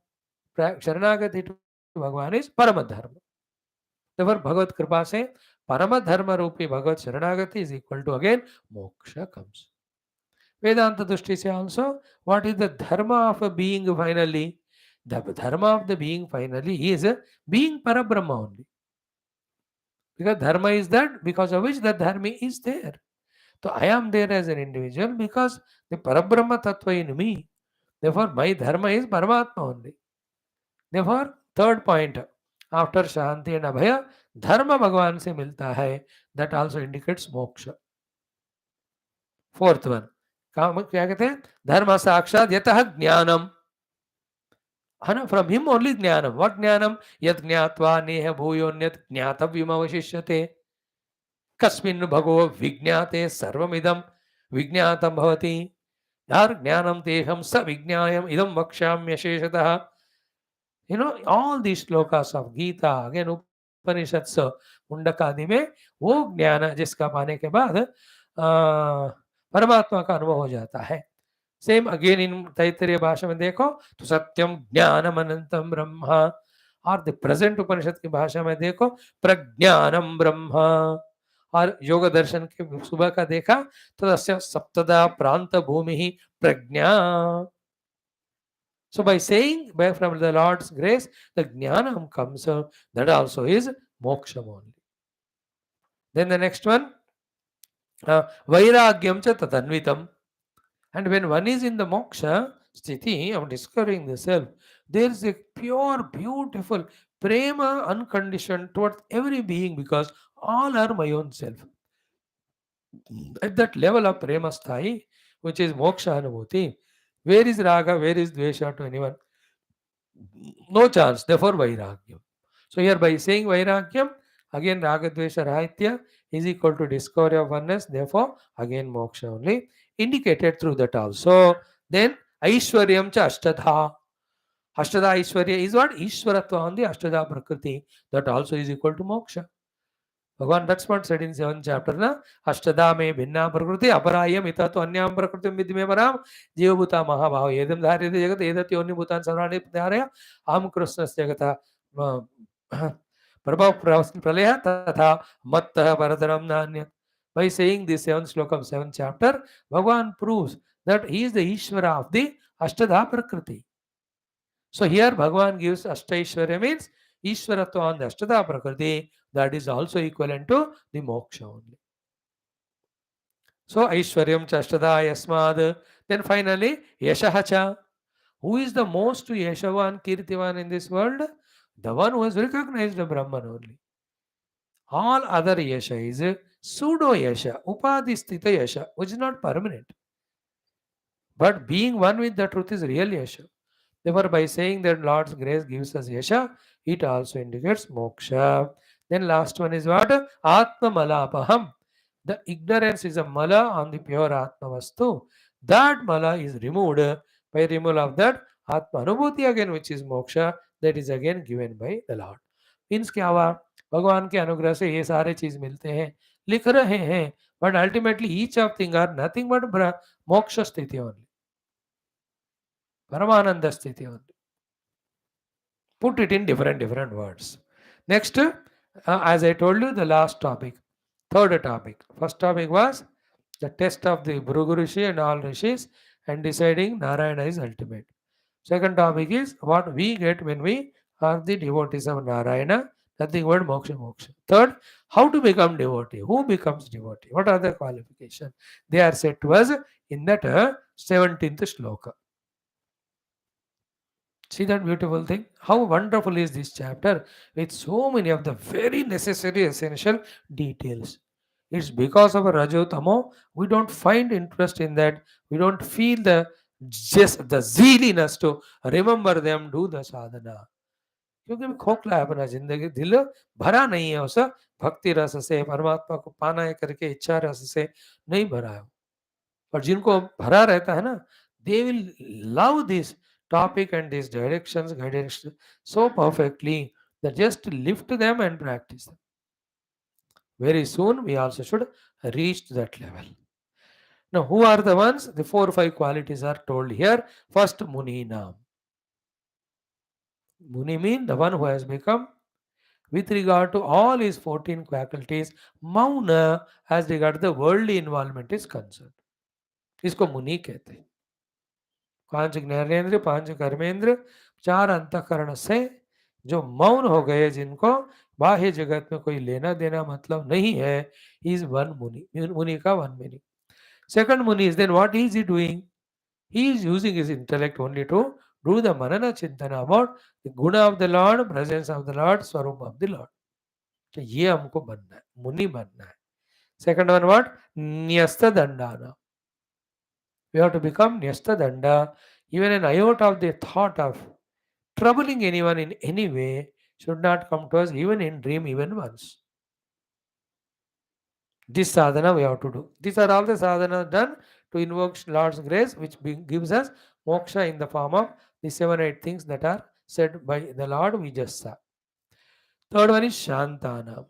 Speaker 1: Sharanagati to Bhagavan is parama dharma. Therefore Bhagavad Kripa se parama dharma rupi Bhagavad Sharanagati is equal to again moksha comes. Vedanta Dushti se also what is the dharma of a being finally? The dharma of the being finally is being Parabrahma only. Because dharma is that because of which the dharma is there. So I am there as an individual because the Parabrahma Tattva in me. Therefore, my dharma is Paramatma only. Therefore, third point, after Shanti and Abhaya, dharma Bhagavan se milta hai. That also indicates moksha. Fourth one, क्या कहते हैं? धर्म साक्षात यतः ज्ञानम. From him only ज्ञानम. What ज्ञानम? यत् ज्ञात्वा नेह भूयोन्यत् ज्ञातव्यम अवशिष्यते. कस्मिन् भगो विज्ञाते सर्वमिदं विज्ञातं भवति. यार ज्ञानम तेहम स विज्ञायम इदं वक्ष्याम्यशेषतः. All these shlokas of Gita, again Upanishads, मुंडकादि में वो ज्ञान जिसका पाने के बाद परमात्मा का अनुभव हो जाता है. सेम अगेन इन तैत्तिरीय भाषा में देखो तो सत्यम ज्ञानम अनंतम ब्रह्म. और द प्रेजेंट उपनिषद की भाषा में देखो प्रज्ञानम ब्रह्म. और योग दर्शन के सुबह का देखा तो तस्य सप्तदा प्रांत भूमि प्रज्ञा. So by saying from the Lord's grace, the jnanam comes, that also is moksha only. Then the next one, vairagyam cha tatanvitam. And when one is in the moksha sthiti of discovering the self, there is a pure, beautiful prema unconditioned towards every being because all are my own self. At that level of prema sthai, which is moksha anubhuti, where is raga, where is dvesha to anyone? No chance. Therefore, vairagyam. So here by saying vairagyam, again ragadvesha rahitya is equal to discovery of oneness. Therefore, again moksha only indicated through that also. Then aishwaryam cha ashtadha. Ashtadha aishwarya is what? Ishwaratva on the ashtadha prakriti. That also is equal to moksha. Bhagavan that's what said in 7th chapter na ashtadha me bhinna prakriti aparayam ita to anyam prakritim vidme param jivabhuta mahabhava edam dharyate jagat edati yoni bhutan sarvani dharya aham krishnasya jagata prabhav pralaya tatha mattah paradaram nanya. By saying this 7th sloka of 7th chapter, Bhagavan proves that he is the Ishvara of the ashtadha prakriti. So here Bhagavan gives Ashtaishwarya means Ishwaratva on the Ashtadha Prakriti, that is also equivalent to the moksha only. So Aishwaryam cha Ashtadha Yasmad. Then finally Yashaha cha. Who is the most Yashavan, Kirtivan in this world? The one who has recognized the Brahman only. All other Yasha is pseudo Yasha, Upadhisthita Yasha, which is not permanent. But being one with the truth is real Yasha. Therefore, by saying that Lord's grace gives us Yasha, it also indicates moksha. Then last one is what? Atma malapaham. The ignorance is a mala on the pure Atma Vastu. That mala is removed by removal of that Atma Anubhuti again, which is moksha, that is again given by the Lord. Means क्या हुआ? भगवान के अनुग्रह से ये सारे चीज मिलते हैं, लिख रहे हैं, but ultimately each of thing are nothing but moksha sthiti only, paramananda sthiti only. Put it in different words. Next, as I told you, the last topic, third topic. First topic was the test of the Bhrigu Rishi and all rishis and deciding Narayana is ultimate. Second topic is what we get when we are the devotees of Narayana, nothing but moksha moksha. Third, how to become devotee. Who becomes devotee? What are the qualifications? They are said to us in that 17th shloka. See that beautiful thing? How wonderful is this chapter with so many of the very necessary, essential details. It's because of a Rajotamo, we don't find interest in that. We don't feel the just the zealiness to remember them, do the sadhana. क्योंकि खोखला है अपना जिंदगी, दिल भरा नहीं है उस भक्ति रस से, परमात्मा को पाना है करके इच्छा रस से नहीं भरा है. और जिनको भरा रहता है ना, they will love this topic and these directions, guidance so perfectly that just lift them and practice them. Very soon we also should reach that level. Now, who are the ones? The 4 or 5 qualities are told here. First, Muni Nam. Muni means the one who has become, with regard to all his 14 faculties, Mauna as regard to the worldly involvement is concerned. इसको मुनि कहते हैं. 5 ज्ञानेंद्र, 5 कर्मेंद्र, 4 अंतःकरण से जो मौन हो गए, जिनको बाह्य जगत में कोई लेना देना मतलब नहीं है, इज वन मुनि. मुनि का वन मीनिंग. सेकंड मुनि is then what is he doing? He is using his intellect only to do the मनन चिंतन अबाउट द गुण of the lord, presence of the lord, स्वरूप ऑफ द लॉर्ड. तो ये हमको बनना है, मुनि बनना है. Second one what? न्यस्त दंडाना. We have to become Nyasta Danda. Even an iota of the thought of troubling anyone in any way should not come to us, even in dream, even once. This sadhana we have to do. These are all the sadhana done to invoke Lord's grace, which gives us moksha in the form of the 7 or 8 things that are said by the Lord we just saw. Third one is Shantana.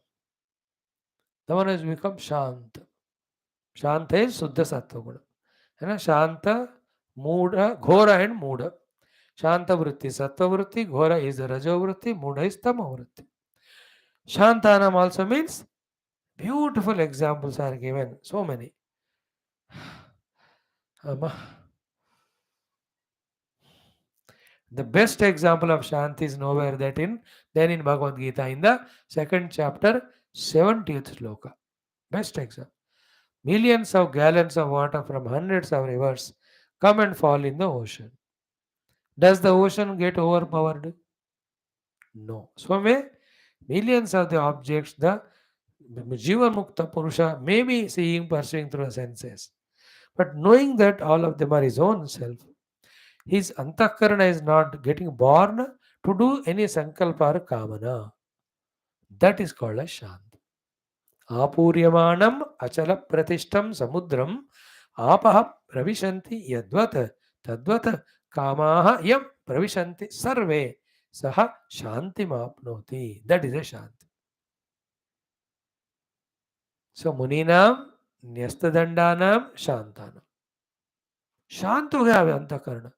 Speaker 1: The one has become Shant. Shanta is Suddha Sattva Guna. है ना? शांत, मूढ़, घोर and मूढ़. शांत वृत्ति सत्व वृत्ति, घोर is rajo वृत्ति, मूढ़ is tamo वृत्ति. Shantanam also means beautiful examples are given, so many. The best example of Shanti is nowhere than in Bhagavad Gita in the 2nd chapter, 70th shloka. Best example. Millions of gallons of water from hundreds of rivers come and fall in the ocean. Does the ocean get overpowered? No. So millions of the objects, the Jiva Mukta Purusha may be seeing, pursuing through the senses. But knowing that all of them are his own self, his Antakarana is not getting born to do any Sankalpa or Kamana. That is called as Shant. Apuryamanam achala pratishtam samudram apaha pravishanti yadvat tadvat kamaha yam pravishanti sarve saha shanti mapnoti. That is a Shanti. So Muninam, Nyastadandhanam, Shantanam. शांत हो गया अंतःकरण.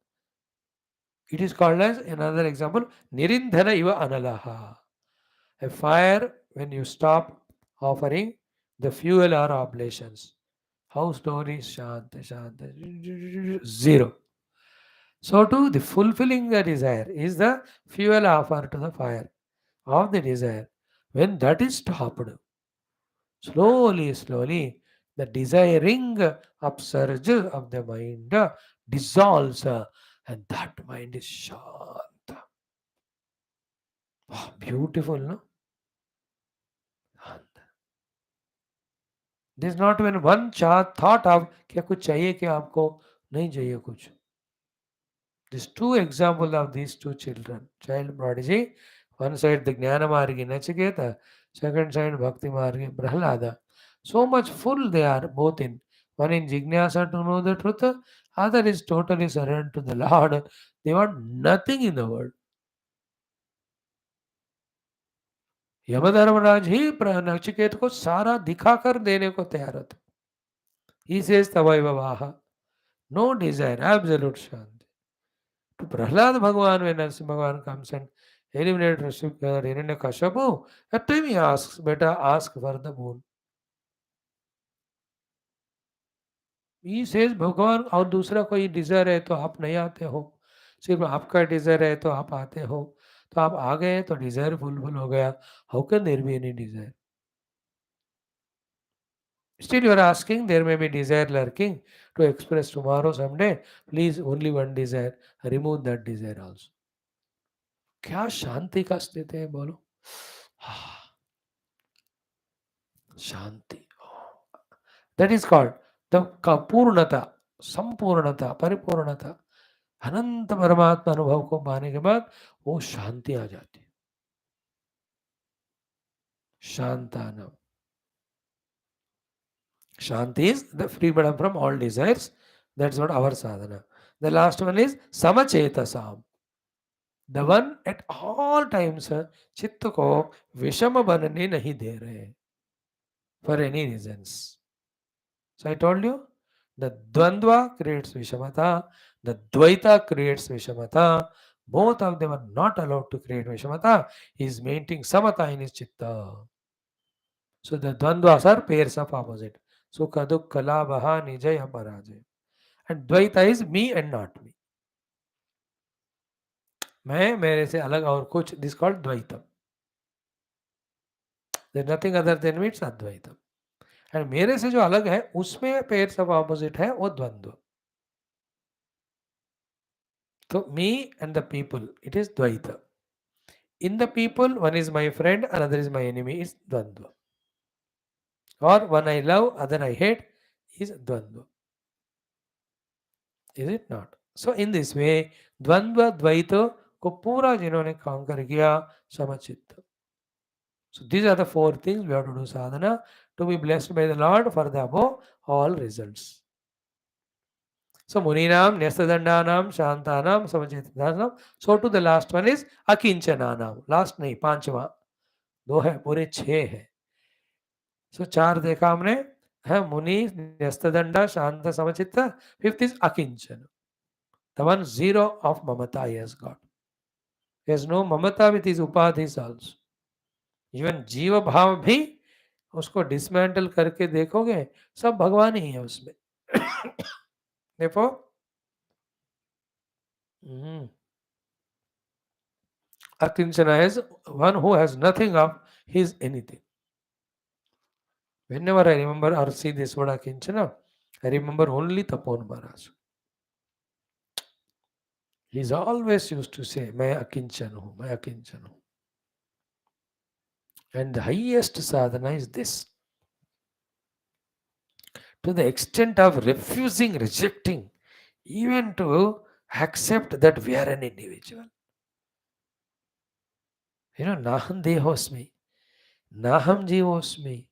Speaker 1: It is called as, another example, Nirindhana iva analaha. A fire, when you stop offering the fuel or oblations, how slowly Shanta, Shanta, zero. So too, the fulfilling the desire is the fuel offer to the fire of the desire. When that is stopped, slowly, the desiring upsurge of the mind dissolves, and that mind is Shanta. Oh, beautiful, no? There's not even one thought of क्या कुछ चाहिए क्या आपको, नहीं चाहिए कुछ. These 2 examples of these 2 children, child prodigy, one side the Jnana Margi Nachiketa, second side Bhakti Margi Prahlada. So much full they are both in One in jignasa to know the truth, other is totally surrendered to the Lord. They want nothing in the world. Yamdharmraj ही नचिकेत को सारा दिखाकर देने को तैयार होते. He says तवैव वाह, no desire, absolute shanti. To Prahlad Bhagavan, when Narasimha Bhagavan comes and eliminates Hiranyakashipu, at time he asks, better ask for the boon. He says भगवान और दूसरा कोई डिजायर है तो आप नहीं आते हो, सिर्फ आपका डिजायर है तो आप आते हो, तो आप आ गए तो डिजायर फुलफिल हो गया. How can there be any desire? Still you are asking, there may be desire lurking to express tomorrow someday. Please, only one desire, remove that desire also. क्या शांति का स्थिति है बोलो. शांति, that is called the पूर्णता, संपूर्णता, परिपूर्णता. अनंत परमात्मा अनुभव को पाने के बाद वो शांति आ जाती है. शांतानम. Shanti is the freedom from all desires. That's what our sadhana. The last one is samachetasam. The one at all times चित्त को विषम बनने नहीं दे रहे for any reasons. So I told you, the dvandva creates vishamata, the dvaita creates vishamata. Both of them are not allowed to create vishamata. He is maintaining samata in his chitta. So the dvandvas are pairs of opposite. Sukha dukkha labha nijaya parajaya. And dvaita is me and not me. मैं मेरे से अलग और कुछ, this called द्वैतम. There is nothing other than me, it's advaitam. And मेरे से जो अलग है उसमें pairs of opposite है वो द्वंद्व. So me and the people, it is dvaita. In the people, one is my friend, another is my enemy, is dvandva. Or one I love, other I hate, is dvandva. Is it not? So in this way, dvandva dvaita को पूरा जिन्होंने conquer किया समचित्त. So these are the four things we have to do sadhana to be blessed by the Lord for the above all results. So muninam, nyastadandanam, shantanam, samachetadanam. So to the last one is akinchananam. Last नहीं, पांचवा. दो है, पूरे छह है. So चार देखा हमने, है मुनि, न्यस्तदंडा, शांत, समचित्त. Fifth is akinchana. The one zero of mamata he has got. He has no mamata with his upadhis also. Even जीव भाव भी उसको डिसमेंटल करके देखोगे सब भगवान ही है उसमें. देखो, akinchana is one who has nothing of his anything. Whenever I remember or see this word akinchana, I remember only Tapon Maharaj. He's always used to say, मैं अकिंचन हूँ, मैं अकिंचन हूँ. And the highest sadhana is this. To the extent of refusing, rejecting, even to accept that we are an individual. You know, Naham Dehosmi, Naham Jivosmi.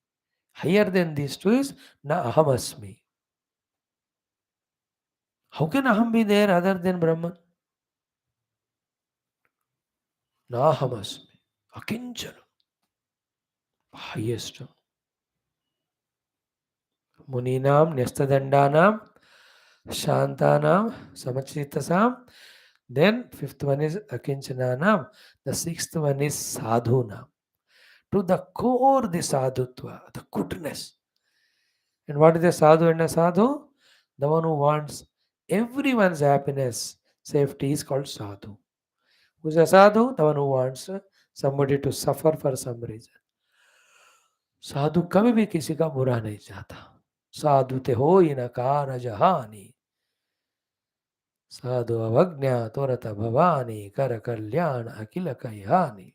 Speaker 1: Higher than these two is Na Ahamasmi. How can Aham be there other than Brahman? Na Ahamasmi. Akinchana. Highest. Muninam, Nyastadandanam, Shantanam, Samachitasam. Then fifth one is Akinchananam. The sixth one is Sadhunam. To the core, the sadhutva, the goodness. And what is the sadhu and a sadhu? The one who wants everyone's happiness, safety is called sadhu. Who is a sadhu? The one who wants somebody to suffer for some reason. साधु कभी भी किसी का बुरा नहीं चाहता. साधु ते हो ही न कारज हानि, साधु अवज्ञा तुरत भवानी, कर कल्याण अखिल Kalyani.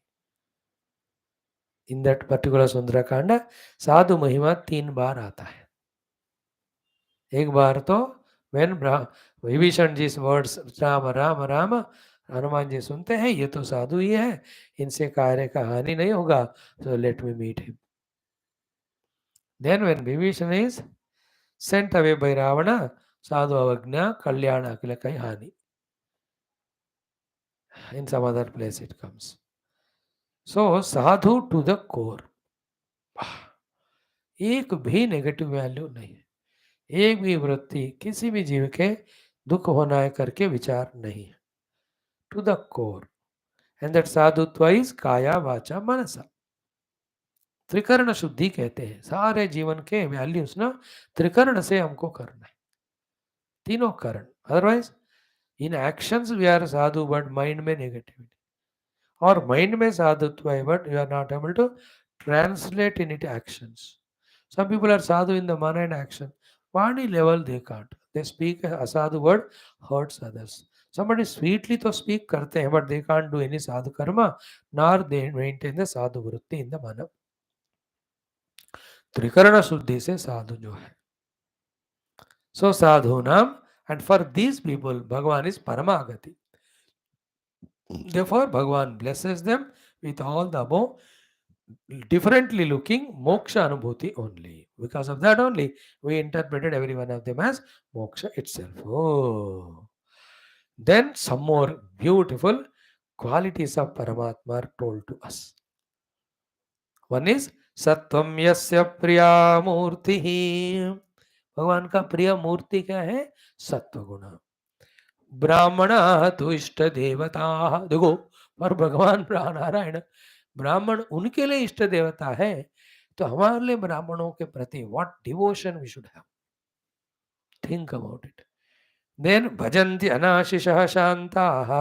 Speaker 1: In that particular Sundarkand साधु महिमा 3 बार आता है. एक बार तो when विभीषण जी वर्ड्स राम राम राम, हनुमान जी सुनते हैं ये तो साधु ही है, इनसे कार्य का हानि नहीं होगा, so let me meet him. Then when Vibhishan is sent away by Ravana, sadhu avagna, kalyana akilakai hani. In some other place it comes. So, sadhu to the core. एक भी नेगेटिव वैल्यू नहीं है, एक भी वृत्ति किसी भी जीव के दुख होना है करके विचार नहीं है. To the core. And that साधुत्व इज काया वाचा मनसा. त्रिकर्ण शुद्धि कहते हैं. सारे जीवन के वैल्यूज ना त्रिकर्ण से हमको करना है, तीनों कर्ण. Otherwise in actions we are साधु बट माइंड में नेगेटिविटी, और माइंड में साधुत्व है but you are not able to translate in it actions. Some people are sadhu in the mana and action. Vani level they can't. They speak a sadhu word, hurts others. Somebody sweetly to speak karte hain, but they can't do any sadhu karma, nor they maintain the sadhu vritti in the mana. Trikarana shuddhi se sadhu jo hai. So sadhu nam, and for these people, Bhagavan is paramagati. Therefore, Bhagavan blesses them with all the above differently looking moksha anubhuti only. Because of that only, we interpreted every one of them as moksha itself. Oh. Then some more beautiful qualities of Paramatma are told to us. One is Sattvam Yasya Priya Murti. भगवान का प्रिय मूर्ति क्या है? सत्व गुण. ब्राह्मणा तो इष्ट देवता. देखो, पर भगवान नारायण ब्राह्मण उनके लिए इष्ट देवता है, तो हमारे लिए ब्राह्मणों के प्रति what devotion we should have. Think about it. Then भजन्ति अनाशिषः शान्ताः.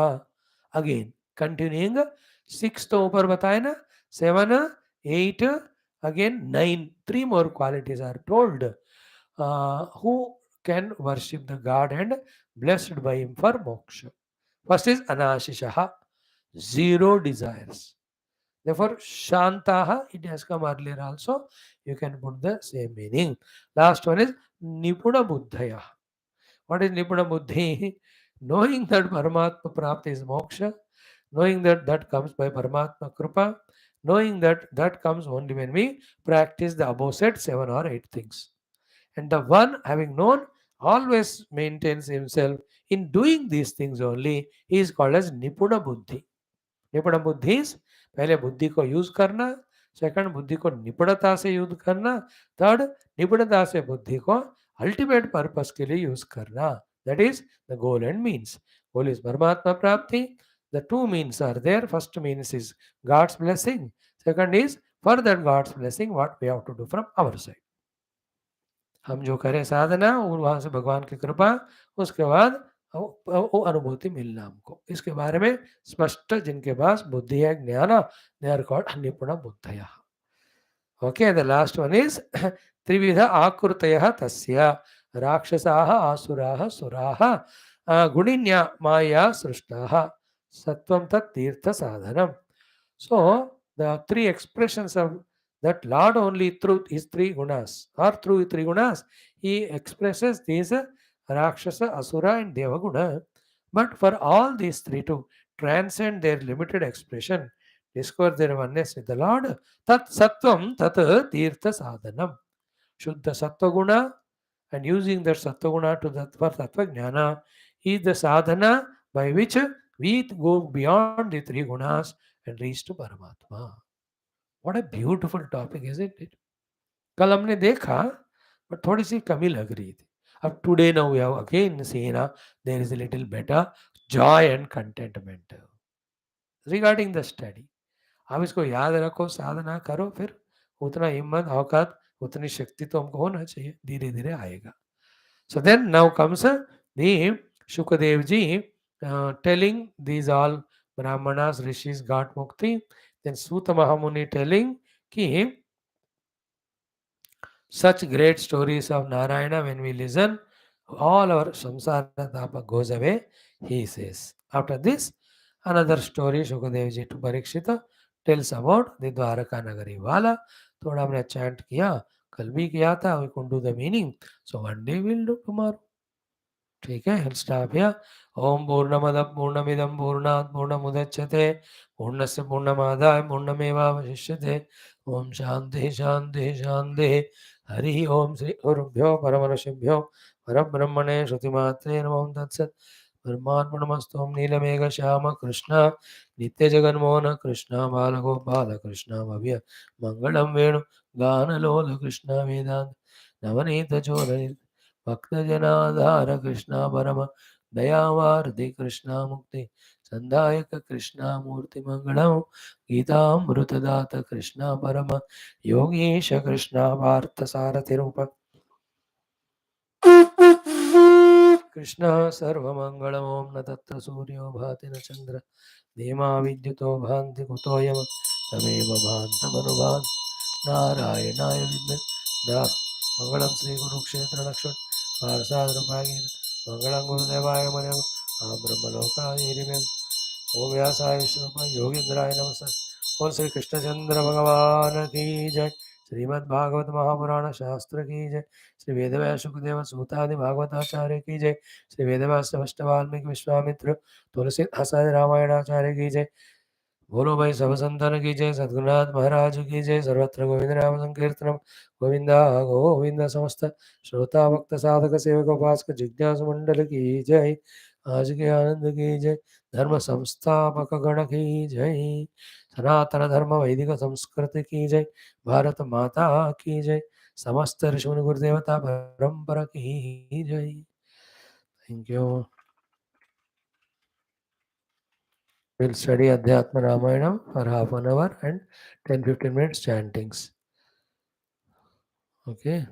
Speaker 1: Again continuing. 6 तो ऊपर बताए ना, 7, 8, again 9. 3 more qualities are told. Who can worship the God and blessed by him for moksha. First is anashishah, zero desires. Therefore, shantaha, it has come earlier also. You can put the same meaning. Last one is nipuna buddhaya. What is nipuna buddhi? Knowing that Paramatma Prapti is moksha, knowing that that comes by Paramatma Kripa, knowing that that comes only when we practice the above said 7 or 8 things. And the one having known always maintains himself in doing these things only. He is called as Nipuna Buddhi. निपुण बुद्धि पहले बुद्धि को use करना, second बुद्धि को निपुणता से यूज करना, थर्ड निपुणता से बुद्धि को अल्टीमेट पर्पस के लिए यूज करना. That is the goal and means. Goal is परमात्मा प्राप्ति. The two means are there. First means is God's blessing, second is for that God's blessing what we have to do from our side. हम जो करें साधना और वहां से भगवान की कृपा, उसके बाद वो अनुभूति मिलना हमको. इसके बारे में स्पष्ट जिनके पास बुद्धि है, ज्ञान, दे आर कॉल्ड निपुण बुद्धयः. Okay, the last one is त्रिविध आकृतयः तस्य राक्षसाः आसुराः सुराः गुणिन्या माया सृष्टाः सत्वं तत् तीर्थ साधनम. So the 3 expressions of that Lord only through his 3 gunas, or through 3 gunas, he expresses these Rakshasa, Asura and Devaguna. But for all these 3 to transcend their limited expression, discover their oneness with the Lord, Tat Sattvam Tat Tirtha Sadhanam. Shuddha Sattva Guna, and using that Sattva Guna to the, for Tattva Jnana is the sadhana by which we go beyond the 3 gunas and reach to Paramatma. What a beautiful topic, isn't it? कल हमने देखा but थोड़ी सी कमी लग रही थी. अब today now we have again seen there is a little better joy and contentment regarding the study. आप इसको याद रखो, साधना करो, फिर उतना हिम्मत औकात उतनी शक्ति तो हमको होना चाहिए, धीरे धीरे आएगा. So then now comes the Shukadev ji telling these all Brahmanas, Rishis got mukti. Then Suta Mahamuni telling ki such great stories of Narayana, when we listen, all our samsara tapa goes away, he says. After this, another story Shukadev ji to Parikshita tells about the Dwaraka Nagari Wala. थोड़ा हमने chant किया, कल भी किया था, we couldn't do the meaning. So one day we'll do tomorrow. ठीक है, stop here. ओम पूर्णमद पूर्णमिदं पूर्णात् पूर्णमुदच्यते पूर्णस्य पूर्णमादाय पूर्णमेवावशिष्यते. ओम शांति शांति शांति. हरि ओम. श्री गुरुभ्यो परमऋषिभ्यो परब्रह्मणे श्रुतिमात्रे नमो तत्सत्. ब्रह्मार्पणमस्तु. ओम नीलमेघ श्याम कृष्ण नित्य जगन्मोहन कृष्ण बालगोपाल कृष्ण भव्य मंगलम वेणु गानलोल कृष्ण वेदांत नवनीत चोर भक्तजनाधार कृष्ण परम दयावार्धि कृष्ण मुक्ति संदायक कृष्ण मूर्ति मंगलम गीतामृतदात कृष्ण परम योगीश कृष्ण पार्थ सारथि रूप कृष्ण सर्वमंगलम. ओम न तत्र सूर्यो भाति न चंद्र धीमा विद्युतो भान्ति कुतोऽयम् तमेव भान्तमनुभान् नारायणाय विद्महे मंगलम श्री कुरुक्षेत्र लक्ष्मण पार्षादुपागीन मंगलम गुरुदेवाय मन्यं ब्रह्मलोकाय हिरिमे. ओम व्यासाय विष्णुपाय योगींद्राय नमः. और श्री कृष्णचंद्र भगवान की जय. श्रीमद् भागवत महापुराण शास्त्र की जय. श्री वेदव्यास सुखदेव सूतादि भागवताचार्य की जय. श्री वेदव्यास समस्त वाल्मीकि विश्वामित्र तुलसी हसादि रामायणाचार्य की जय. बोलो भाई सब संतान की जय. सद्गुरुनाथ महाराज की जय. सर्वत्र गोविंद नाम संकीर्तनम गोविंदा गोविंद. समस्त श्रोता भक्त साधक सेवक उपासक जिज्ञासु मंडल की जय. आज के आनंद की जय. धर्म संस्थापक गण की जय. सनातन धर्म वैदिक संस्कृति की जय. भारत माता की जय. समस्त ऋषि मुनि गुरुदेवता परंपरा की जय. Thank you. We'll study Adhyatma Ramayanam for half an hour and 10-15 minutes chantings. Okay.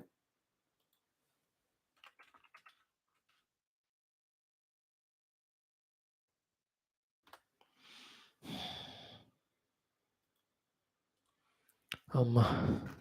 Speaker 1: Amma.